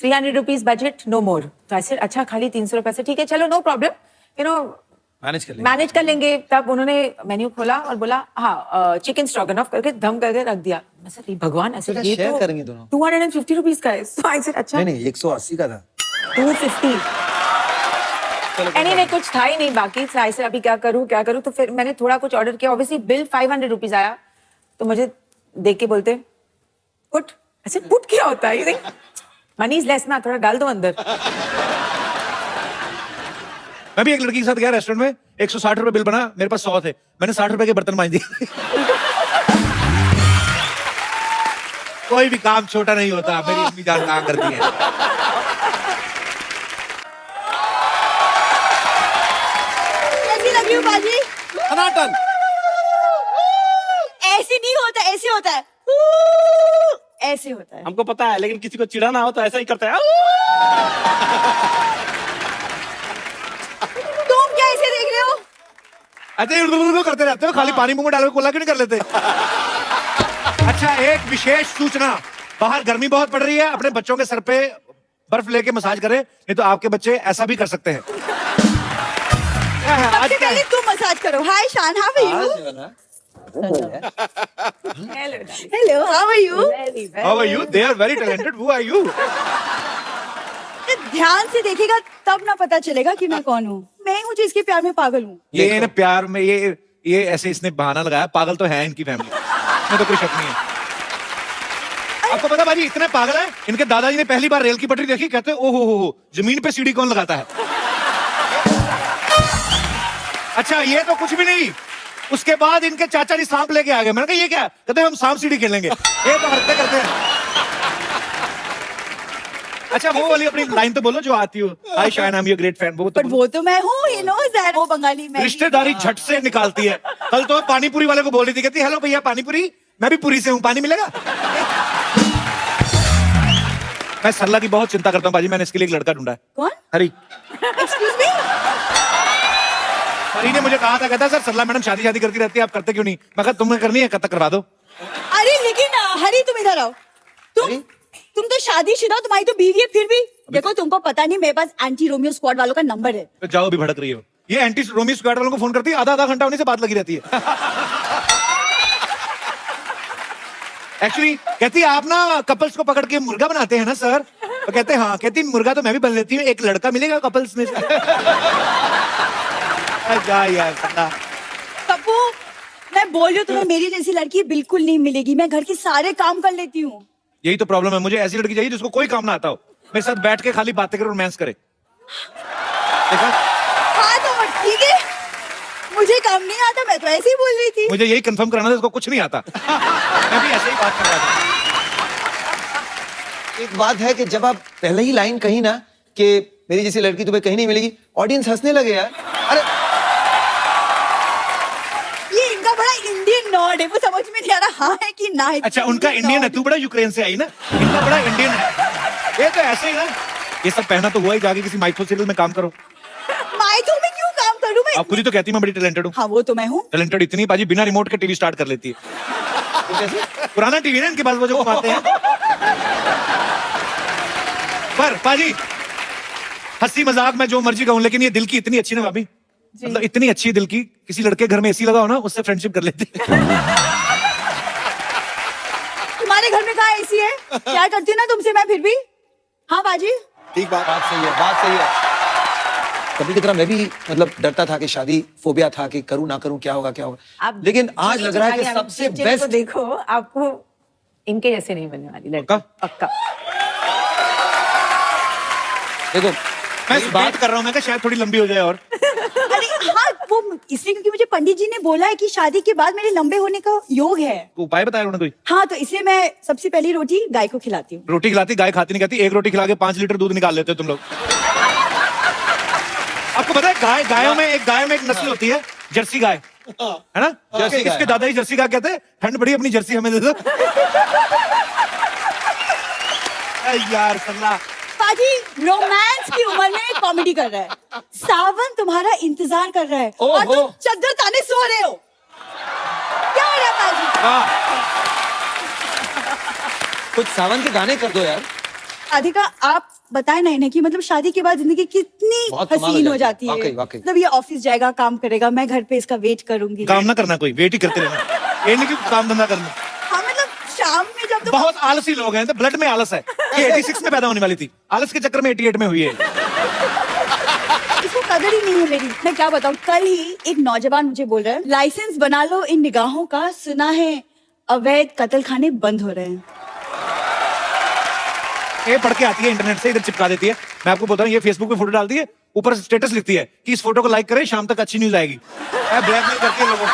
300 रुपीज बजट, नो मोर। तो ऐसे अच्छा खाली 300 रुपए से ठीक है, चलो no problem, you know manage कर लेंगे। तब उन्होंने मेन्यू खोला और बोला हाँ चिकन स्ट्रोगनॉफ करके दम करके रख दिया। मैं सर भगवान, ऐसे तो ये शेयर तो करेंगे दोनों। 250 रुपीज का है। So I said, अच्छा नहीं 180 का था। 250। एनीवे कुछ था ही नहीं बाकी, so I said, अभी क्या करूं। तो फिर मैंने थोड़ा कुछ ऑर्डर किया, ऑब्वियसली बिल 500 रुपीज आया। तो मुझे देख के बोलते पुट, ऐसे पुट क्या होता है? मनी इज लेस ना, थोड़ा डाल दो अंदर। मैं भी एक लड़की के साथ गया रेस्टोरेंट में, 160 रुपए बिल बना, मेरे पास 100 थे, मैंने 60 रुपए के बर्तन मांज दिए। कोई भी काम छोटा नहीं होता, मेरी इतनी जान काम करती है। कैसी लगी हूँ बाजी? टनाटन। ऐसे नहीं होता, ऐसे होता है, ऐसे होता है। हमको पता है, लेकिन किसी को चिढ़ाना हो तो ऐसा ही करता है। तुम क्या ऐसे देख रहे हो? अच्छा उड़ करते रहते हो, खाली पानी मुंह में डाल के कोला क्यों नहीं कर लेते? अच्छा एक विशेष सूचना, बाहर गर्मी बहुत पड़ रही है, अपने बच्चों के सर पे बर्फ लेके मसाज करे, नहीं तो आपके बच्चे ऐसा भी कर सकते हैं। क्या है, आज सबसे क्या पहले है? तुम मसाज करो। हाय शान, हाउ आर यू? आज जो है ना, hello, how are you? How are you? They are very talented. Who are you? ध्यान से देखेगा तब ना पता चलेगा कि मैं कौन हूँ। मैं हूँ जो इसके प्यार में पागल हूँ। ये ना प्यार में ये ऐसे इसने बहाना लगाया, पागल तो है इनकी फैमिली में, तो कोई शक नहीं है। आपको पता बाजी इतने पागल है, इनके दादाजी ने पहली बार रेल की पटरी देखी, कहते ओहो हो जमीन पे सीढ़ी कौन लगाता है। अच्छा ये तो कुछ भी नहीं, उसके बाद इनके चाचा जी सांप लेके आ गए। मैंने कहा ये क्या, कहते हम सांप सीढ़ी खेलेंगे। ये तो हरकतें करते हैं। अच्छा वो वाली अपनी लाइन तो बोलो जो आती हो, hi Shayan I am your great fan, वो तो पर वो तो मैं हूँ, ही नोज दैट। वो बंगाली मैं। रिश्तेदारी झट से निकालती है। कल तो पानी पूरी वाले को बोल रही थी, कहती हेलो भैया पानी पूरी, मैं भी पूरी से हूँ, पानी मिलेगा। मैं सरला की बहुत चिंता करता हूँ बाजी, मैंने इसके लिए एक लड़का ढूंढा है। कौन? हरी। Excuse me? हरी ने मुझे कहा था, कहता सर सरला मैडम शादी करती रहती है, आप करते क्यों नहीं? मैं कहा तुम्हें करनी है, कब तक करवा दो। अरे लेकिन हरी तुम इधर आओ। तुम तो शादीशुदा, तुम्हारी तो बीवी है, फिर भी देखो तुमको पता नहीं मेरे पास एंटी रोमियो स्क्वाड वालों का नंबर है। तो जाओ भी भड़क रही हो, ये एंटी रोमियो स्क्वाड वालों को फोन करती है, आधा घंटा उन्हीं से बात लगी रहती है। एक्चुअली कहती है आप ना कपल्स को पकड़ के मुर्गा बनाते हैं ना सर? तो कहते हैं हाँ, कहती मुर्गा तो मैं भी बन लेती हूँ, एक लड़का मिलेगा कपल्स में से। जा यार पता। पप्पू, मैं बोल रही हूँ तुम्हें मेरी जैसी लड़की बिल्कुल नहीं मिलेगी। मैं घर के सारे काम कर लेती हूँ। यही तो प्रॉब्लम है, मुझे ऐसी लड़की चाहिए जिसको कोई काम ना आता हो, मेरे साथ बैठ के खाली बातें करे, रोमांस करे। देखा? हाँ तो ठीक है, मुझे काम नहीं आता, मैं तो ऐसे ही बोल रही थी। मुझे यही कंफर्म कराना था, इसको कुछ नहीं आता। मैं भी ऐसे ही बात कर रहा था। एक बात है कि जब आप पहले ही लाइन कही ना कि मेरी जैसी लड़की तुम्हें कहीं नहीं मिलेगी, ऑडियंस हंसने लगे यार। अरे ये इनका बड़ा इंडियन नॉड है, वो समझ में नहीं आ रहा हाँ है कि ना है। अच्छा उनका इंडियन है, तू बड़ा यूक्रेन से आई ना, इनका बड़ा इंडियन है। ये तो ऐसे ही ना, ये सब पहना तो हुआ ही, जाके किसी माइथो सीरियल में काम करो। माइथो में क्यों काम करूं मैं? आप खुद ही तो कहती मैं बड़ी टैलेंटेड हूँ। हाँ वो तो मैं हूँ। टैलेंटेड इतनी बाजी बिना रिमोट के टीवी स्टार्ट कर लेती है। पुराना टीवी ना इनके पास, वो जो घुमाते हैं। पर पाजी हंसी मजाक में जो मर्जी कहूं, लेकिन ये दिल की इतनी अच्छी ना भाभी, मतलब इतनी अच्छी दिल की, किसी लड़के घर में एसी लगा हो ना, उससे फ्रेंडशिप कर लेते। तुम्हारे घर में कहाँ एसी है? प्यार करती हूँ ना तुमसे मैं फिर भी। हाँ बाजी, ठीक बात। बात सही है, बात सही है। कभी की तरह मैं भी मतलब डरता था कि शादी फोबिया था कि करूं ना करूं, क्या होगा क्या होगा। आप लेकिन आज लग रहा है कि आप सबसे चेहरे को बेस्ट। देखो, आपको इनके जैसे नहीं बनने वाली लड़की। पक्का? पक्का। देखो मैं बात कर रहा हूँ, मैं कहा शायद थोड़ी लंबी हो जाए और। अरे हाँ वो इसलिए क्योंकि मुझे पंडित जी ने बोला है कि शादी के बाद मेरे लंबे होने का योग है। उपाय बताया उन्होंने कोई? हाँ तो इसलिए मैं सबसे पहली रोटी गाय को खिलाती हूँ। रोटी खिलाती, गाय खाती नहीं, कहती एक रोटी खिला के 5 लीटर दूध निकाल लेते हो तुम लोग। आपको पता है गायों में एक नस्ल होती है जर्सी गाय, है ना? जर्सी गाय। इसके दादाजी जर्सी गाय कहते हैं, ठंड बड़ी अपनी जर्सी हमें दे दो। यार सल्ला पाजी रोमांस की उम्र में कॉमेडी कर रहा है। सावन तुम्हारा इंतजार कर रहा है और ओहो। तुम चद्दर ताने सो रहे हो। क्या हो रहा है पाजी? कुछ सावन के गाने कर दो यार। राधिका आप बताए ना इन्हें कि मतलब शादी के बाद जिंदगी कितनी बहुत कमाल हो हसीन हो जाती जाती है। है। वाकई, वाकई। मतलब ये ऑफिस जाएगा, काम करेगा, मैं घर पे इसका वेट करूंगी। काम ना करना, कोई वेट ही करते रहना, ये नहीं कि काम धंधा करना। हाँ मतलब शाम में जब तुम बहुत आलसी लोग हैं, तो ब्लड में आलस है। ये 86 में पैदा होने वाली थी, आलस के चक्कर में 88 में हुई है। इसको कदर ही नहीं है मेरी। मैं क्या बताऊं, कल ही एक नौजवान मुझे बोल रहा है लाइसेंस बना लो इन निगाहों का, सुना है अवैध कत्ल खाने बंद हो रहे हैं। ये पढ़ के आती है इंटरनेट से, इधर चिपका देती है। मैं आपको बता रहा हूँ, ये फेसबुक पे फोटो डालती है, ऊपर स्टेटस लिखती है कि इस फोटो को लाइक करें, शाम तक अच्छी न्यूज आएगी। ब्लैकमेल करती है लोगों को।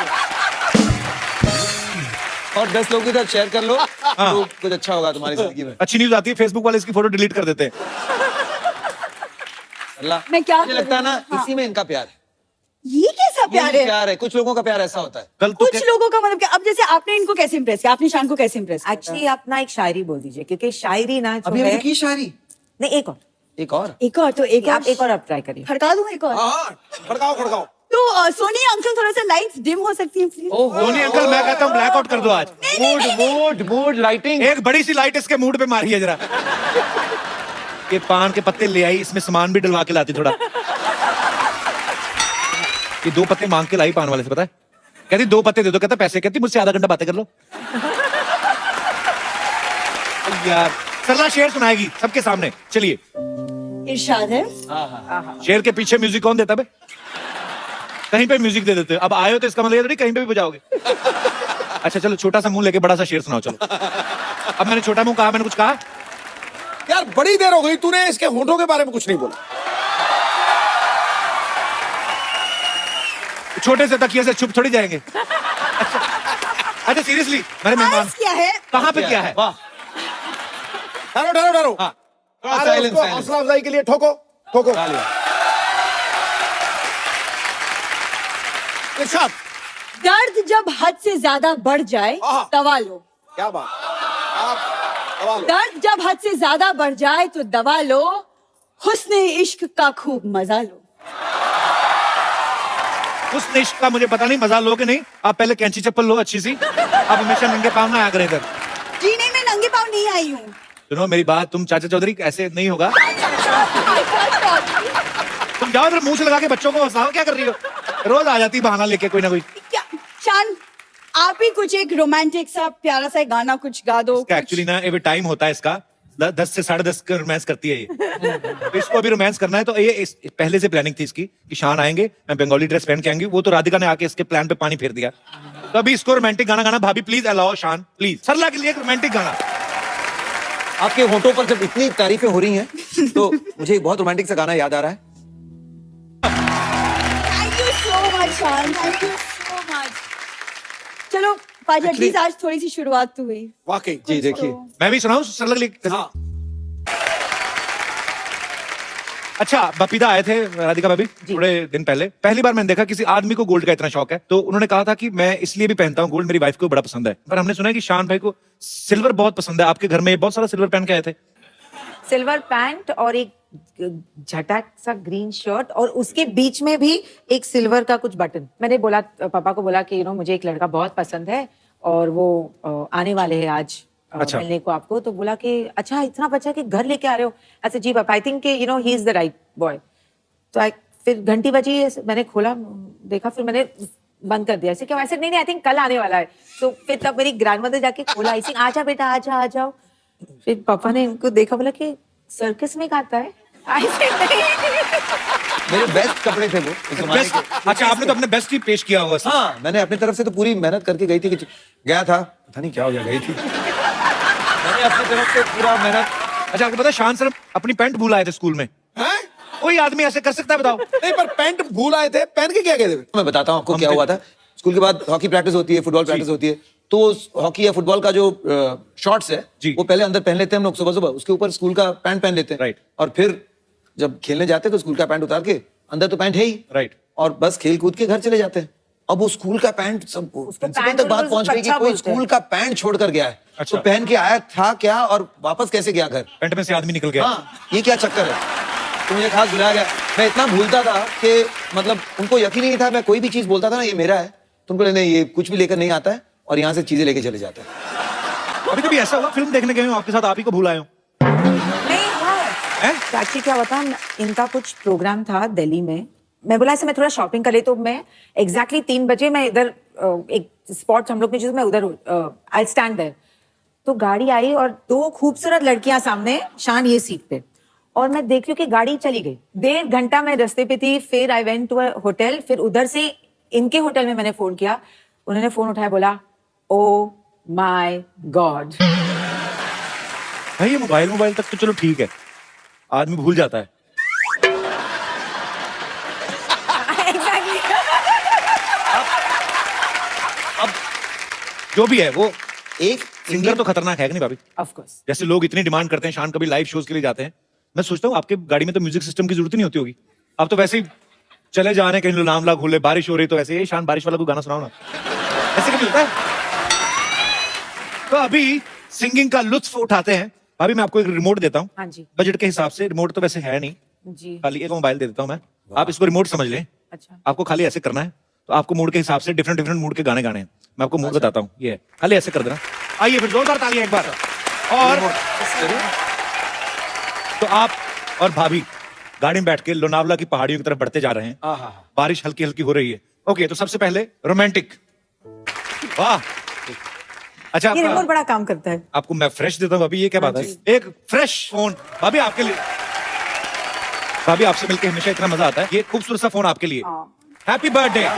और 10 लोगों के साथ शेयर कर लो, तो कुछ अच्छा होगा तुम्हारी जिंदगी में। अच्छी न्यूज आती है, फेसबुक वाले इसकी फोटो डिलीट कर देते हैं। अल्लाह, मैं क्या मुझे लगता है ना हाँ। इसी में इनका प्यार है। ये कैसा प्यार है? प्यार है, कुछ लोगों का प्यार ऐसा होता है। कल तो कुछ लोगों का मतलब क्या? अब जैसे आपने इनको कैसे इम्प्रेस किया, आपने शान को कैसे इम्प्रेस किया? एक्चुअली आप ना एक शायरी बोल दीजिए, क्योंकि शायरी ना जो अभी है हमने की शायरी। नहीं, एक और एक और एक और तो एक आप एक और आप ट्राई करिए। खड़का दूं एक और? हाँ खड़काओ खड़काओ। तो सोनी अंकल थोड़ा सा लाइट्स डिम हो सकती है प्लीज? धोनी अंकल मैं कहता हूँ ब्लैकआउट कर दो आज। Mood lighting. एक बड़ी सी लाइट इसके मूड पे मारी है जरा। कि पान के पत्ते ले आई, इसमें सामान भी डलवा के लाती थोड़ा। ये 2 पत्ते मांग के लाई पान वाले से, पता है? कहती 2 पत्ते दे दो, कहता पैसे, कहती मुझसे आधा घंटा बातें कर लो। यार सरला शेर सुनाएगी सबके सामने, चलिए। इरशाद है। शेर के पीछे म्यूजिक कौन देता बे? कहीं पे म्यूजिक दे देते हो। अब आए हो तो इसका मतलब ये थोड़ी कहीं पे भी बजाओगे। अच्छा चलो, छोटा सा मुंह लेके बड़ा सा शेर सुनाओ चलो। अब मैंने छोटा मुंह कहा, मैंने कुछ कहा? यार बड़ी देर हो गई, तूने इसके होठों के बारे में कुछ नहीं बोला। छोटे से तकिए से छुप थोड़ी जाएंगे। अच्छा सीरियसली, मैंने मेहमान आज क्या है? कहाँ पे क्या है? वाह, डरो डरो डरो। हाँ। अरे Silence, उसको silence. हौसला अफजाई के लिए ठोको ठोको। इरशाद, दर्द जब हद से ज्यादा बढ़ जाए आहा। दवा लो। क्या बात। आप दबा लो। दर्द जब हद से ज्यादा बढ़ जाए तो दवा लो, हुस्न इश्क का खूब मजा लो। उस इश्क का मुझे पता नहीं, मजा लो कि नहीं। आप पहले कैंची चप्पल लो अच्छी सी, आप हमेशा नंगे पाँव ना आया करें इधर। जी नहीं, मैं नंगे पाँव नहीं आई हूँ। सुनो मेरी बात, तुम चाचा चौधरी ऐसे नहीं होगा। तुम जाओ इधर, मुंह से लगा के बच्चों को हंसाओ, क्या कर रही हो? रोज आ जाती बहाना लेके कोई ना कोई। क्या शान, आप ही कुछ एक रोमांटिक सा प्यारा सा गाना कुछ गा दो। एक्चुअली ना ये टाइम होता है इसका, 10 से 10:30 का रोमांस करती है ये। तो इसको अभी रोमांस करना है, तो ये पहले से प्लानिंग थी इसकी कि शान आएंगे, मैं बंगाली ड्रेस पहन के आएंगी। वो तो राधिका ने आके इसके प्लान पे पानी फेर दिया। तो अभी इसको रोमांटिक गाना गाना। भाभी प्लीज अलाओ शान, प्लीज सरला के लिए एक रोमांटिक गाना। आपके होठों पर जब इतनी तारीफें हो रही हैं तो मुझे एक बहुत रोमांटिक सा गाना याद आ रहा है। थैंक यू सो मच शान, थैंक यू सो मच। चलो पाजी, एटलीस्ट आज थोड़ी सी शुरुआत तो हुई। वाकई। जी देखिए, मैं भी सुनाऊं सरला के लिए? हाँ। अच्छा, बपीदा आए थे राधिका भाभी थोड़े दिन पहले। पहली बार मैंने देखा किसी आदमी को गोल्ड का इतना शौक है। तो उन्होंने कहा था कि मैं इसलिए भी पहनता हूँ गोल्ड, मेरी वाइफ को बड़ा पसंद है। पर हमने सुना है कि शान भाई को सिल्वर बहुत पसंद है। आपके घर में बहुत सारा सिल्वर पहन के आए थे। सिल्वर पैंट और एक झटाक सा ग्रीन शर्ट, और उसके बीच में भी एक सिल्वर का कुछ बटन। मैंने बोला, पापा को बोला कि मुझे एक लड़का बहुत पसंद है और वो आने वाले हैं आज अच्छा। मिलने को आपको। तो बोला कि अच्छा इतना बच्चा कि घर लेके आ रहे हो। ऐसे जी पापा, I think he is the right boy. तो फिर घंटी बजी, मैंने खोला देखा, फिर मैंने बंद कर दिया। ऐसे क्या? ऐसे नहीं, आई थिंक कल आने वाला है। तो फिर तब मेरी ग्रैंडमदर जाके खोला, आई थिंक आजा बेटा आजा आ जाओ। फिर पापा ने इनको देखा, बोला कि सर्कस में गाता है। मेरे बेस्ट कपड़े थे वो इस जमाने बेस्ट। के। अच्छा, आपने तो अपने बेस्ट ही पेश किया होगा। हाँ, मैंने अपनी तरफ से तो पूरी मेहनत करके गई थी कि गया था, पता नहीं क्या हो गया, गई थी मैंने अपनी तरफ से पूरा मेहनत। अच्छा, आपको पता है शान सर अपनी पैंट भूल आए थे स्कूल में। हैं? कोई आदमी ऐसे कर सकता है बताओ? नहीं, पर पैंट भूल आए थे, पहन के क्या गए थे? मैं बताता हूँ आपको क्या हुआ था। स्कूल के बाद हॉकी प्रैक्टिस होती है, फुटबॉल प्रैक्टिस होती है। तो हॉकी या फुटबॉल का जो शॉर्ट्स है जी। वो पहले अंदर पहन लेते हैं हम लोग सुबह सुबह, उसके ऊपर स्कूल का पैंट पहन लेते हैं। राइट। और फिर जब खेलने जाते हैं तो स्कूल का पैंट उतार के, अंदर तो पैंट है ही, राइट। और बस खेल कूद के घर चले जाते हैं। अब वो स्कूल का पैंट सब प्रिंसिपल पैंट तक बात बोलते पहुंच गई कि अच्छा कोई बोलते हैं। स्कूल का पैंट छोड़ कर गया है। अच्छा। तो पहन के आया था क्या और वापस कैसे गया घर? पैंट में से आदमी निकल गया। हाँ, ये क्या चक्कर है? तो मुझे खास बुलाया गया। मैं इतना भूलता था कि मतलब उनको यकीन नहीं था, मैं कोई भी चीज बोलता था ना ये मेरा है, तो उनको नहीं, ये कुछ भी लेकर नहीं आता है और यहाँ से चीजें लेके चले जाता है। अभी कभी ऐसा हुआ फिल्म देखने गए हो आपके साथ आप ही को भूल आए हो? नहीं हुआ। हैं? एक्चुअली क्या हुआ था, इनका कुछ प्रोग्राम था दिल्ली में। मैं बोला ऐसे मैं थोड़ा शॉपिंग कर ले, तो मैं एग्जैक्टली 3 बजे मैं इधर एक स्पॉट हम लोग ने, मैं उधर आई स्टैंड देयर। तो गाड़ी आई और 2 खूबसूरत लड़कियां सामने, शान ये सीट पे, और मैं देख लूं कि गाड़ी चली गई। 1.5 घंटा मैं रास्ते पे थी। फिर I went to a hotel, फिर उधर से इनके होटल में मैंने फोन किया। उन्होंने फोन उठाया, बोला ओ माय गॉड। भाई ये मोबाइल तक तो चलो ठीक है, आदमी भूल जाता है। अब जो भी है वो एक सिंगर तो खतरनाक है कि नहीं भाभी? Of course. जैसे लोग इतनी डिमांड करते हैं, शान कभी लाइव शोज के लिए जाते हैं। मैं सोचता हूँ आपके गाड़ी में तो म्यूजिक सिस्टम की जरूरत ही नहीं होती होगी। आप तो वैसे ही चले जा रहे हैं कहीं नामला घूले, बारिश हो रही तो ऐसे ही शान बारिश वाला को गाना सुनाओ ना, ऐसे कभी होता है? तो अभी सिंगिंग का लुत्फ उठाते हैं। भाभी मैं आपको एक रिमोट देता हूँ। हाँ जी। बजट के हिसाब से रिमोट तो वैसे है नहीं, जी। खाली एक मोबाइल दे देता हूँ मैं। आप इसको रिमोट समझ लें। अच्छा। आपको खाली ऐसे करना है, तो आपको मूड के हिसाब से डिफरेंट मूड के गाने गाने हैं। मैं आपको मूड बताता हूँ, ये है, खाली ऐसे कर देना। आइए फिर जोरदार तालियां एक बार। और तो आप और भाभी गाड़ी में बैठ के लोनावला की पहाड़ियों की तरफ बढ़ते जा रहे हैं। बारिश हल्की हल्की हो रही है। ओके, तो सबसे पहले रोमांटिक। वाह, अच्छा ये रिमोट बड़ा काम करता है। आपको मैं फ्रेश देता हूँ अभी, ये क्या बात है? एक फ्रेश फोन भाभी आपके लिए। भाभी आपसे मिलकर हमेशा इतना मजा आता है। ये खूबसूरत सा फोन आपके लिए। Happy birthday.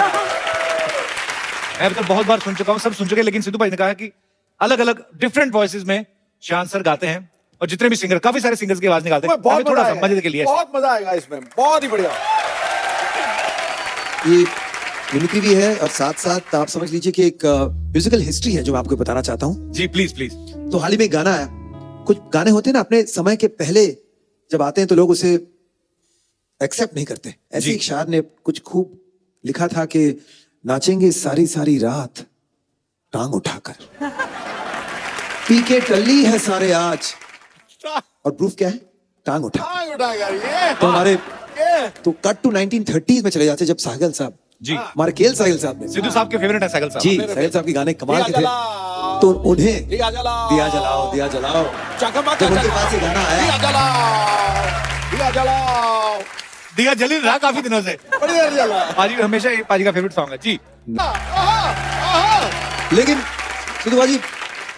मैं तो बहुत बार सुन चुका हूँ, सब सुन चुके हैं, लेकिन सिद्धू भाई ने कहा कि अलग अलग डिफरेंट वॉइसेस में शान सर गाते हैं और जितने भी सिंगर, काफी सारे सिंगर्स की आवाज निकालते हैं। बहुत थोड़ा मजा सा मजे के लिए आएगा, बहुत मजा आएगा इसमें, बहुत ही बढ़िया। ये मिमिक्री भी है और साथ साथ आप समझ लीजिए कि एक म्यूजिकल हिस्ट्री है जो मैं आपको बताना चाहता हूँ। जी प्लीज प्लीज। तो हाल ही में एक गाना आया, कुछ गाने होते हैं ना अपने समय के पहले जब आते हैं तो लोग उसे एक्सेप्ट नहीं करते। ऐसे एक शायर ने कुछ खूब लिखा था कि नाचेंगे सारी सारी रात टांग उठाकर, पी के टल्ली है सारे आज, और प्रूफ क्या है? टांग उठा। उठाएगा ये। तो हमारे तो कट टू 1930s में चले जाते जब साहिल साहब, जी हमारे केएल साहिल साहब ने, सिद्धू साहब के फेवरेट है साइकिल साहब। जी साहिल साहब के गाने कमाल के थे। जलाओ, तो उन्हें दिया जलाओ, दिया जलाओ दिया जलाओ, चकमक जब उनके पास ये गाना आया, दिया जलाओ, दिया जलाओ, दिया जली रहा काफी दिनों से। बड़ी देर जलाओ। पाजी हमेशा ये पाजी का फेवरेट सॉन्ग है जी। लेकिन सिद्धू बाजी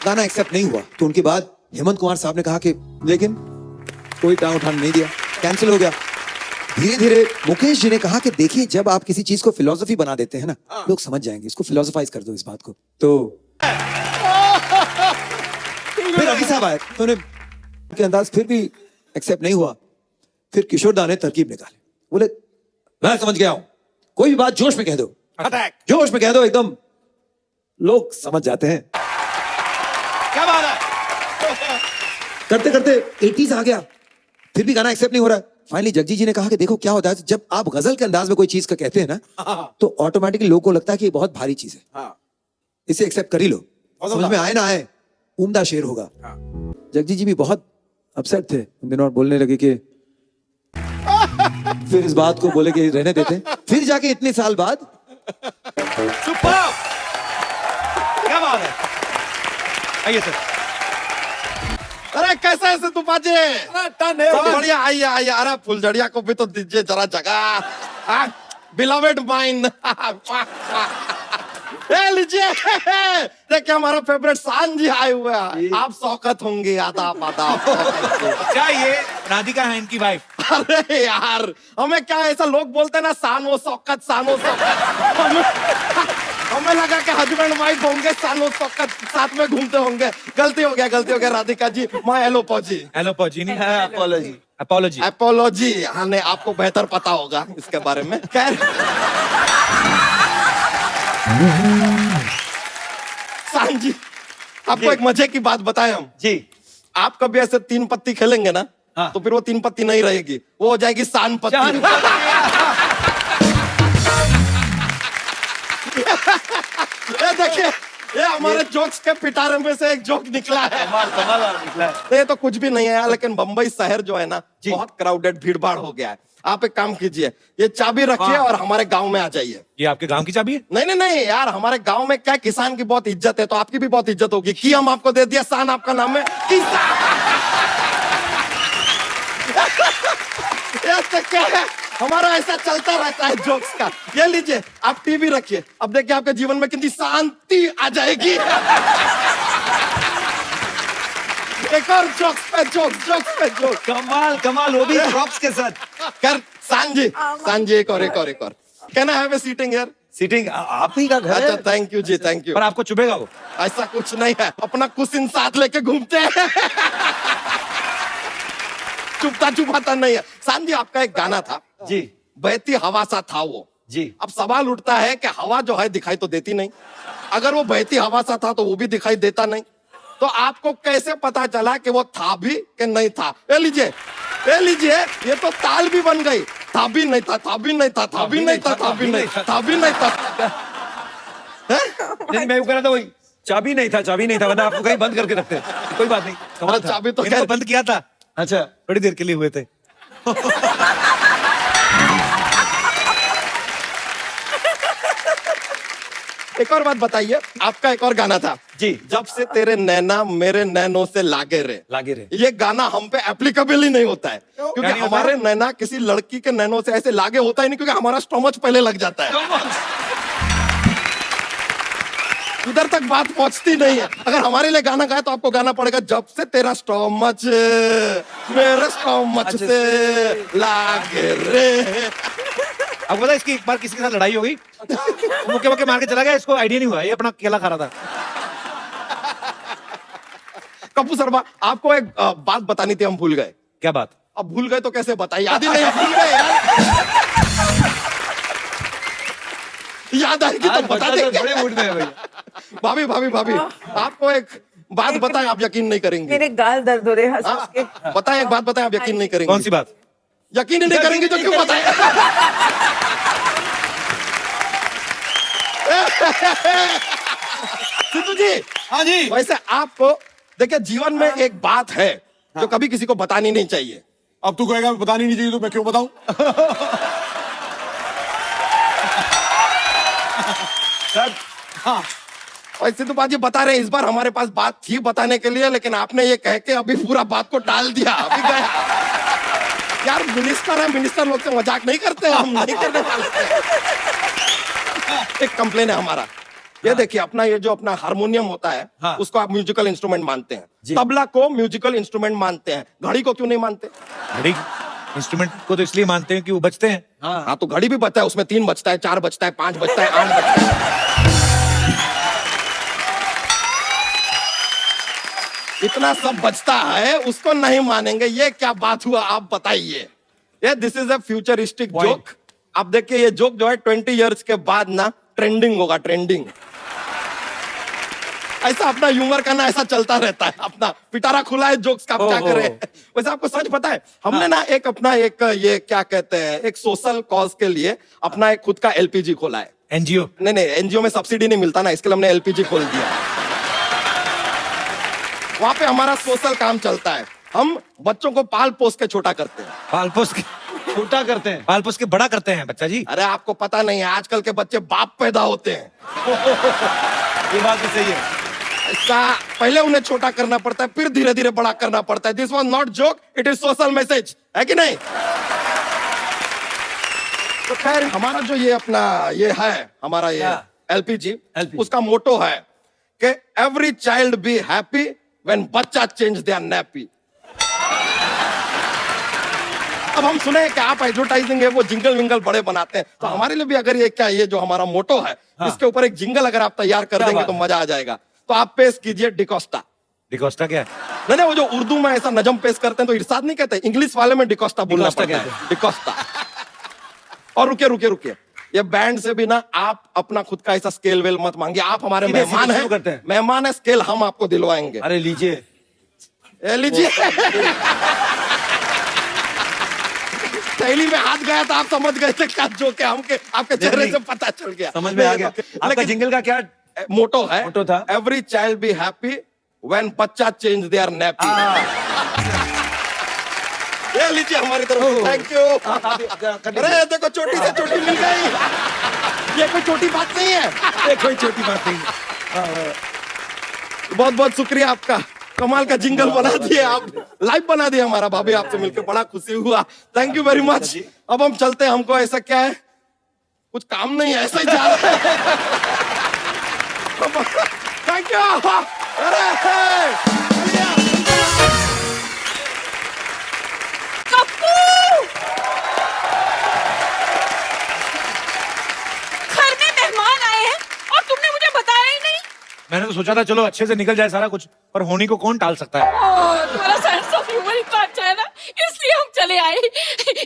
गाना एक्सेप्ट नहीं हुआ, तो उनके बाद हेमंत कुमार साहब ने कहा कि लेकिन कोई टांग उठाने नहीं दिया, कैंसिल हो गया। धीरे धीरे मुकेश जी ने कहा कि देखिए जब आप किसी चीज को फिलोसफी बना देते हैं ना, लोग समझ जाएंगे, इसको फिलोसफाइज कर दो इस बात को। तो फिर रवि साहब आए तो उन्हें उनके अंदाज फिर भी एक्सेप्ट नहीं हुआ। फिर किशोर दा ने तरकीब निकाली, बोले मैं समझ गया हूं, कोई भी बात जोश में कह दो, जोश में कह दो, एकदम लोग समझ जाते हैं। क्या बात है? करते करते 80s आ गया, फिर भी गाना एक्सेप्ट नहीं हो रहा है। फाइनली जगजीत जी ने कहा कि देखो क्या होता है जब आप गजल के अंदाज में कोई चीज का कहते हैं ना, तो ऑटोमेटिकली लोगों को लगता है कि ये बहुत भारी चीज है, इसे एक्सेप्ट कर ही लो, समझ में आए ना आए, उम्दा शेर होगा। जगजीत जी भी बहुत अपसेट थे उन दिनों और बोलने लगे कि फिर इस बात को बोले कि रहने देते। फिर जाके इतने साल बाद सुपर, क्या बात है? आइए सर। अरे कैसा है सिद्धू पाजी? सब बढ़िया। आइए आइए, अरे फुलझड़िया को भी तो दीजिए जरा जगह। Beloved mine. ए लीजिए, देखिए हमारा फेवरेट शान जी आए हुए हैं। आप शौकत होंगे, आदाब आदाब। क्या ये राधिका है इनकी वाइफ? अरे यार हमें क्या ऐसा लोग बोलते हैं ना, सानो शौकत सानो शौकत। हमें लगा कि हस्बैंड वाइफ होंगे, सानो शौकत साथ में घूमते होंगे। गलती हो गया राधिका जी, मैं एलोपॉजी। एलोपॉजी नहीं, अपॉलॉजी अपोलॉजी। एपोलॉजी। हाँ नहीं, आपको बेहतर पता होगा इसके बारे में। खैर शान जी, आपको एक मजे की बात बताएं हम जी। आप कभी ऐसे 3 पत्ती खेलेंगे ना, तो फिर वो 3 पत्ती नहीं रहेगी, वो हो जाएगी शान पत्ती। ये देखिए, ये हमारे जोक्स के पिटारे में से एक जोक निकला है। ये तो कुछ भी नहीं है, लेकिन बंबई शहर जो है ना, बहुत क्राउडेड, भीड़ भाड़ हो गया है। आप एक काम कीजिए, ये चाबी रखिए और हमारे गांव में आ जाइए। ये आपके गांव की चाबी है? नहीं यार, हमारे गांव में क्या किसान की बहुत इज्जत है, तो आपकी भी बहुत इज्जत होगी। की हम आपको दे दिया, शान आपका नाम है ऐसा क्या है, हमारा ऐसा चलता रहता है जोक्स का। ये लीजिए, आप टीवी रखिए, अब देखिए आपके जीवन में कितनी शांति आ जाएगी। एक और जोक्स पे जोक्स। कमाल, वो भी प्रॉप्स के साथ। कर शान जी, एक और। Can I have a seating here? Seating आप ही का घर है। अच्छा, थैंक यू जी, थैंक यू। पर आपको चुभेगा वो? ऐसा कुछ नहीं है, अपना कुछ साथ लेके घूमते हैं। चुपता नहीं है। शान जी, आपका एक गाना था जी, बहती हवा सा था वो जी। अब सवाल उठता है कि हवा जो है दिखाई तो देती नहीं, अगर वो बहती हवा सा था तो वो भी दिखाई देता नहीं, तो आपको कैसे पता चला कि वो था भी कि नहीं था? ले लीजिए, ये तो ताल भी बन गई। था भी नहीं था, था भी नहीं था, था भी नहीं था, था भी नहीं था, था भी नहीं था। नहीं, मैं वो कह रहा था, वही चाबी नहीं था, वरना आपको कहीं बंद करके रखते। कोई बात नहीं, कमाल था। चाबी तो इनको बंद किया था। अच्छा, थोड़ी देर के लिए हुए थे। एक और बात बताइए, आपका एक और गाना था जी। जब से तेरे नैना मेरे नैनों से लागे रे। लागे रे। ये गाना हम पे एप्लीकेबल ही नहीं होता है, क्या क्योंकि नहीं होता? हमारे नैना किसी लड़की के नैनों से ऐसे लागे होता ही नहीं, क्योंकि हमारा स्टोमच पहले लग जाता है, इधर तक बात पहुंचती नहीं है। अगर हमारे लिए गाना गाए तो आपको गाना पड़ेगा, जब से तेरा स्टोमच मेरे स्टोमच से लागे रे। अब पता है, इसकी एक बार किसी के साथ लड़ाई हो गई, मुक्के मुक्के मार के चला गया, इसको आइडिया नहीं हुआ, ये अपना केला खा रहा था। कपूर शर्मा, आपको एक बात बतानी थी, हम भूल गए। क्या बात? अब भूल गए तो कैसे बताइए, याद ही नहीं, भूल गए यार। याद आएगी तो आज बता बच्चा तो देंगे। बड़े मूड में है भैया। भाभी भाभी भाभी, आपको एक बात बताएं, आप यकीन नहीं करेंगे। मेरे गाल दर्द हो रहे हैं हंस हाँ, के। बताएं, एक बात बताएं, आप यकीन नहीं करेंगे। कौन सी बात? यकीन ही नहीं करेंगे तो क्यों बताएं? सिद्धू जी, हाँ जी। वैसे आपको देखिए, जीवन में एक बात है जो कभी किसी को बतानी नहीं चाहिए। अब तू कहेगा बतानी नहीं चाहिए तो मैं क्यों बताऊं? हाँ, और सिद्धू बाजी बता रहे हैं, इस बार हमारे पास बात थी बताने के लिए, लेकिन आपने ये कह के अभी पूरा बात को टाल दिया, अभी गया। यार मिनिस्टर है, मिनिस्टर लोग से मजाक नहीं करते, हम नहीं करने वाले। एक कंप्लेन है हमारा, ये देखिए, अपना ये जो अपना हारमोनियम होता है, हाँ। उसको आप म्यूजिकल इंस्ट्रूमेंट मानते हैं, जी। तबला को म्यूजिकल इंस्ट्रूमेंट मानते हैं, घड़ी को क्यों नहीं मानते? घड़ी इंस्ट्रूमेंट को तो इसलिए मानते हैं कि वो बजते हैं। हाँ, तो घड़ी भी बजता है, उसमें 3 बजता है, 4 बजता है, 5 बजता है, 8 बजता है। इतना सब बचता है, उसको नहीं मानेंगे, ये क्या बात हुआ, आप बताइए। ये this is a futuristic Point. Joke. आप देखिए, ये जोक जो है 20 इयर्स के बाद ना ट्रेंडिंग होगा, ट्रेंडिंग। ऐसा अपना ह्यूमर करना ऐसा चलता रहता है, अपना पिटारा खुला है जोक्स का, आप क्या ओहो। करें। वैसे आपको सच पता है, हमने ना एक अपना एक ये क्या कहते हैं, एक सोशल कॉज के लिए अपना एक खुद का एलपीजी खोला है। एनजीओ। नहीं, एनजीओ में सब्सिडी नहीं मिलता ना, इसके लिए हमने एलपीजी खोल दिया। वहां पे हमारा सोशल काम चलता है, हम बच्चों को पाल पोस के छोटा करते हैं। पाल पोस के छोटा करते हैं। पाल पोस के बड़ा करते हैं बच्चा जी। अरे आपको पता नहीं है, आजकल के बच्चे बाप पैदा होते हैं, ये बात भी सही है। ऐसा पहले उन्हें छोटा करना पड़ता है, फिर धीरे धीरे बड़ा करना पड़ता है। This was not joke, it is social message, है कि नहीं? तो खैर, हमारा जो ये अपना ये है, हमारा ये एलपीजी, उसका मोटो है कि every child be happy when बच्चा चेंज देयर नैपी। अब हम सुने कि आप एडवर्टाइजिंग है वो जिंगल विंगल बड़े बनाते हैं, तो हमारे लिए भी अगर ये क्या, ये जो हमारा मोटो है, इसके ऊपर एक जिंगल अगर आप तैयार कर देंगे तो मजा आ जाएगा। तो आप पेश कीजिए डिकोस्टा। डिकोस्टा क्या है? नहीं, वो जो उर्दू में ऐसा नजम पेश करते हैं तो इरशाद नहीं कहते, इंग्लिश वाले में डिकोस्टा बोलना डिकोस्टा पड़ता है, डिकोस्टा। और रुकिए, ये बैंड से भी ना आप अपना खुद का ऐसा स्केल वेल मत मांगिए, आप हमारे सीधे मेहमान शुरू करते हैं, हैं। मेहमान है, स्केल हम आपको दिलवाएंगे। अरे लीजिए। ये लीजिए। थैली में हाथ गया तो आप समझ गए थे क्या जोक है, हमके आपके चेहरे से पता चल गया, समझ में आ गया। आपका लेकिन जिंगल का क्या मोटो है, मोटो था? Every child be happy when बच्चा चेंज देयर नैपी। ये लीजिए हमारी तरफ से, थैंक यू। अरे देखो, चोटी से चोटी मिल गई, ये कोई छोटी बात नहीं है, ये कोई छोटी बात नहीं। बहुत बहुत शुक्रिया आपका, कमाल का जिंगल बना दिए आप, लाइव बना दिया हमारा। भाभी आपसे मिलकर बड़ा खुशी हुआ, थैंक यू वेरी मच। अब हम चलते हैं, हमको ऐसा क्या है, कुछ काम नहीं है, ऐसा ही जा रहा है। Thank you. अरे कप्पू, घर में मेहमान आए हैं और तुमने मुझे बताया ही नहीं। मैंने तो सोचा था चलो अच्छे से निकल जाए सारा कुछ, पर होनी को कौन टाल सकता है? तुम्हारा सेंस ऑफ ह्यूमर इतना अच्छा है ना, इसलिए हम चले आए।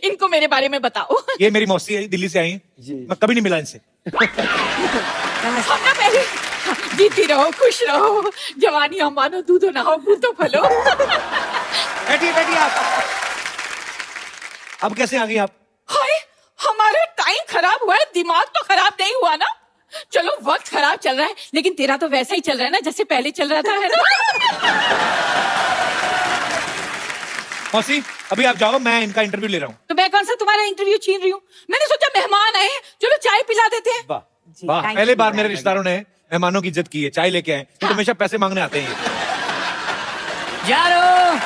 इनको मेरे बारे में बताओ। ये मेरी मौसी है, दिल्ली से आई हैं। मैं कभी नहीं मिला इनसे। हम ना पहले जीती रहो, खुश रहो, जवानी हम मानो दूधो ना हो, फूल तो फलो। बैठिए आप। अब कैसे आ गई आप? हाय, हमारा टाइम खराब हुआ है, दिमाग तो खराब नहीं हुआ ना। चलो वक्त खराब चल रहा है, लेकिन तेरा तो वैसा ही चल रहा है ना जैसे पहले चल रहा था, है ना? मौसी अभी आप जाओ, मैं इनका इंटरव्यू ले रहा हूँ। तो मैं कौन सा तुम्हारा इंटरव्यू छीन रही हूँ? मैंने सोचा मेहमान आए हैं, चलो चाय पिला देते हैं। वाह, जी, वाह, thank पहले you, बार मेरे very रिश्तेदारों ने मेहमानों की इज्जत की है, चाय लेके आए, तो हमेशा पैसे मांगने आते हैं ये। यारो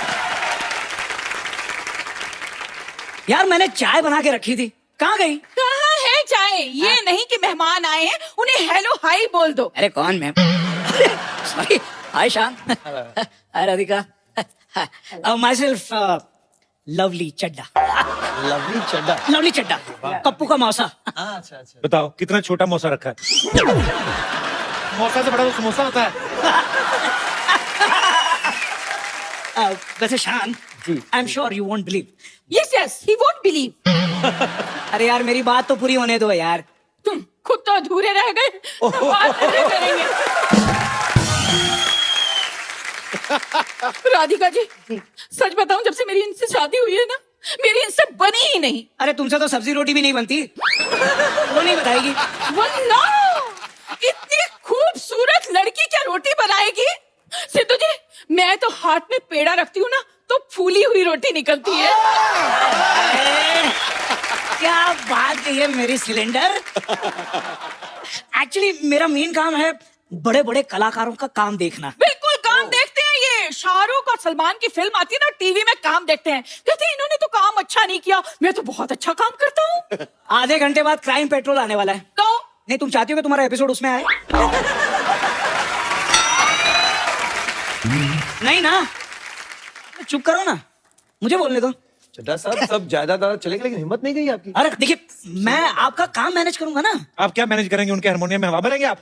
यार मैंने चाय बना के रखी थी, कहाँ गई? कहाँ है चाय? ये नहीं कि मेहमान आए हैं उन्हें हेलो हाय बोल दो। अरे कौन ma'am? Sorry, hi Sham, hi Radhika, myself Lovely Chadha, Lovely Chadha. Lovely Chadha, Kappu का मौसा। अच्छा अच्छा। बताओ कितना छोटा मौसा रखा है। मौसा से बड़ा तो समोसा होता है। वैसे शाम, I am sure you won't believe. Yes yes, he won't believe. अरे यार मेरी बात तो पूरी होने दो यार। तुम खुद तो अधूरे रह गए, बात नहीं करेंगे। राधिका जी, सच बताऊं, जब से मेरी इनसे शादी हुई है ना, मेरी इनसे बनी ही नहीं। अरे तुमसे तो सब्जी रोटी भी नहीं बनती, वो नहीं बताएगी। वल्लाह, इतनी खूबसूरत लड़की क्या रोटी बनाएगी? सिद्धू जी, मैं तो हाथ में पेड़ा रखती हूँ ना, तो फूली हुई रोटी निकलती है। क्या बात कही है मेरी सिलेंडर। एक्चुअली मेरा मेन काम है बड़े बड़े कलाकारों का काम देखना। बिल्कुल काम देखते हैं ये। शाहरुख और सलमान की फिल्म आती है ना, टीवी में काम देखते हैं, कहते हैं इन्होंने तो काम अच्छा नहीं किया, मैं तो बहुत अच्छा काम करता हूँ। आधे घंटे बाद क्राइम पेट्रोल आने वाला है। तो नहीं, तुम चाहती हो कि तुम्हारा एपिसोड उसमें आए? नहीं ना, चुप करो ना, मुझे बोलने दो। चड्डा साहब सब ज्यादा चलेगा, लेकिन हिम्मत नहीं गई आपकी। अरे देखिए, मैं आपका काम मैनेज करूंगा ना। आप क्या मैनेज करेंगे? उनके हारमोनियम में हवा भरेंगे आप?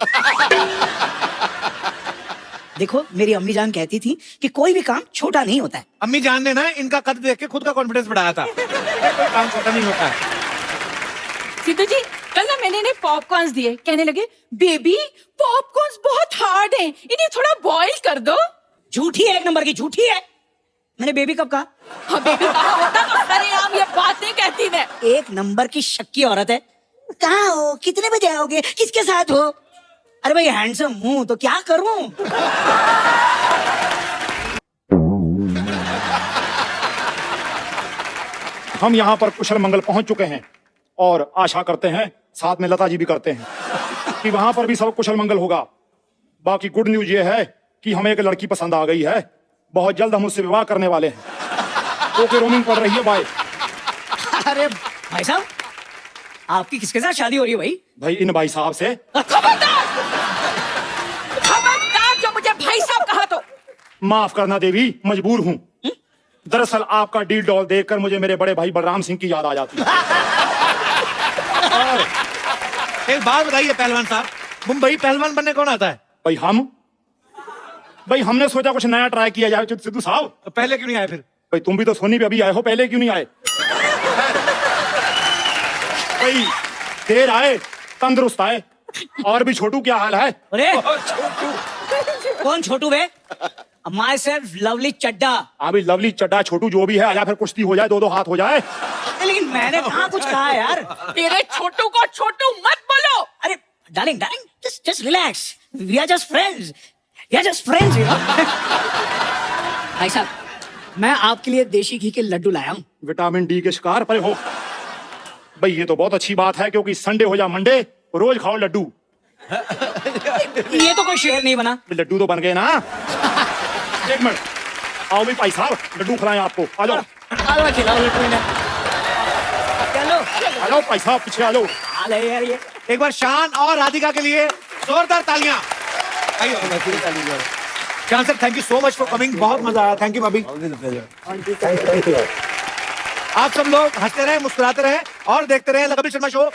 देखो, मेरी अम्मी जान कहती थी कि कोई भी काम छोटा नहीं होता है। अम्मी जान ने ना इनका कद देख के खुद का कॉन्फिडेंस बढ़ाया था। कोई काम छोटा नहीं होता है। सिद्धू जी, कल ना मैंने इन्हें पॉपकॉर्न्स दिए, कहने लगे बेबी पॉपकॉर्न्स बहुत हार्ड हैं, इन्हें थोड़ा बॉईल कर दो। झूठी है, एक नंबर की झूठी है। मैंने बेबी कब कहा? हाँ, बेबी कहा होता तो सरेआम ये बात नहीं कहती मैं। एक नंबर की शक्की औरत है। कहाँ हो? कितने बजे आओगे? किसके साथ हो? अरे भाई हैंडसम हूँ तो क्या करूं? हम यहाँ पर कुशल मंगल पहुंच चुके हैं और आशा करते हैं, साथ में लता जी भी करते हैं, कि वहां पर भी सब कुशल मंगल होगा। बाकी गुड न्यूज ये है कि हमें एक लड़की पसंद आ गई है, बहुत जल्द हम उससे विवाह करने वाले हैं। ओके, रोमिंग पड़ रही है, बाय। अरे भाई साहब, आपकी किसके साथ शादी हो रही है भाई? भाई इन भाई साहब से। खबरदार, खबरदार, जो मुझे भाई साहब कहा तो। माफ करना देवी, मजबूर हूँ। दरअसल आपका डील डॉल देखकर मुझे मेरे बड़े भाई बलराम सिंह की याद आ जाती है। और एक बात बताइए पहलवान साहब, मुंबई पहलवान बनने कौन आता है? भाई हमने सोचा कुछ नया ट्राई किया जाए सिद्धू साहब। तो पहले क्यों नहीं आए फिर? भाई तुम भी तो सोनी पे अभी आए हो, पहले क्यों नहीं आए? भाई देर आए तंदुरुस्त आए। और भी छोटू, क्या हाल है? अरे कौन छोटू बे? माई सेल्फ लवली चड्डा। अभी लवली चड्डा छोटू जो भी है, आजा फिर कुश्ती हो जाए, दो हाथ हो जाए। लेकिन मैंने कहाँ कुछ कहा है यार? तेरे छोटू को छोटू मत बोलो। अरे darling, just relax. We are just friends. We are just friends, you know. भाई साहब, मैं आपके लिए देशी घी के लड्डू लाया हूँ। विटामिन डी के शिकार पर हो। भाई ये तो बहुत अच्छी बात है, क्योंकि संडे हो या मंडे रोज खाओ लड्डू। ये तो कोई शेर नहीं बना। लड्डू तो बन गए ना। एक मिनट, आओ भी भाई साहब, लड्डू खिलाएं आपको। आ जाओ, आलो खिलाओ लड्डू इन्हें। चलो आ जाओ भाई साहब, पीछे आ जाओ। आले यार ये। एक बार शान और राधिका के लिए जोरदार तालियां। आइए शान sir, thank you so much for coming, बहुत मजा आया। थैंक यू भाभी। आप सब लोग हंसते रहे, मुस्कुराते रहे और देखते रहे कपिल शर्मा शो।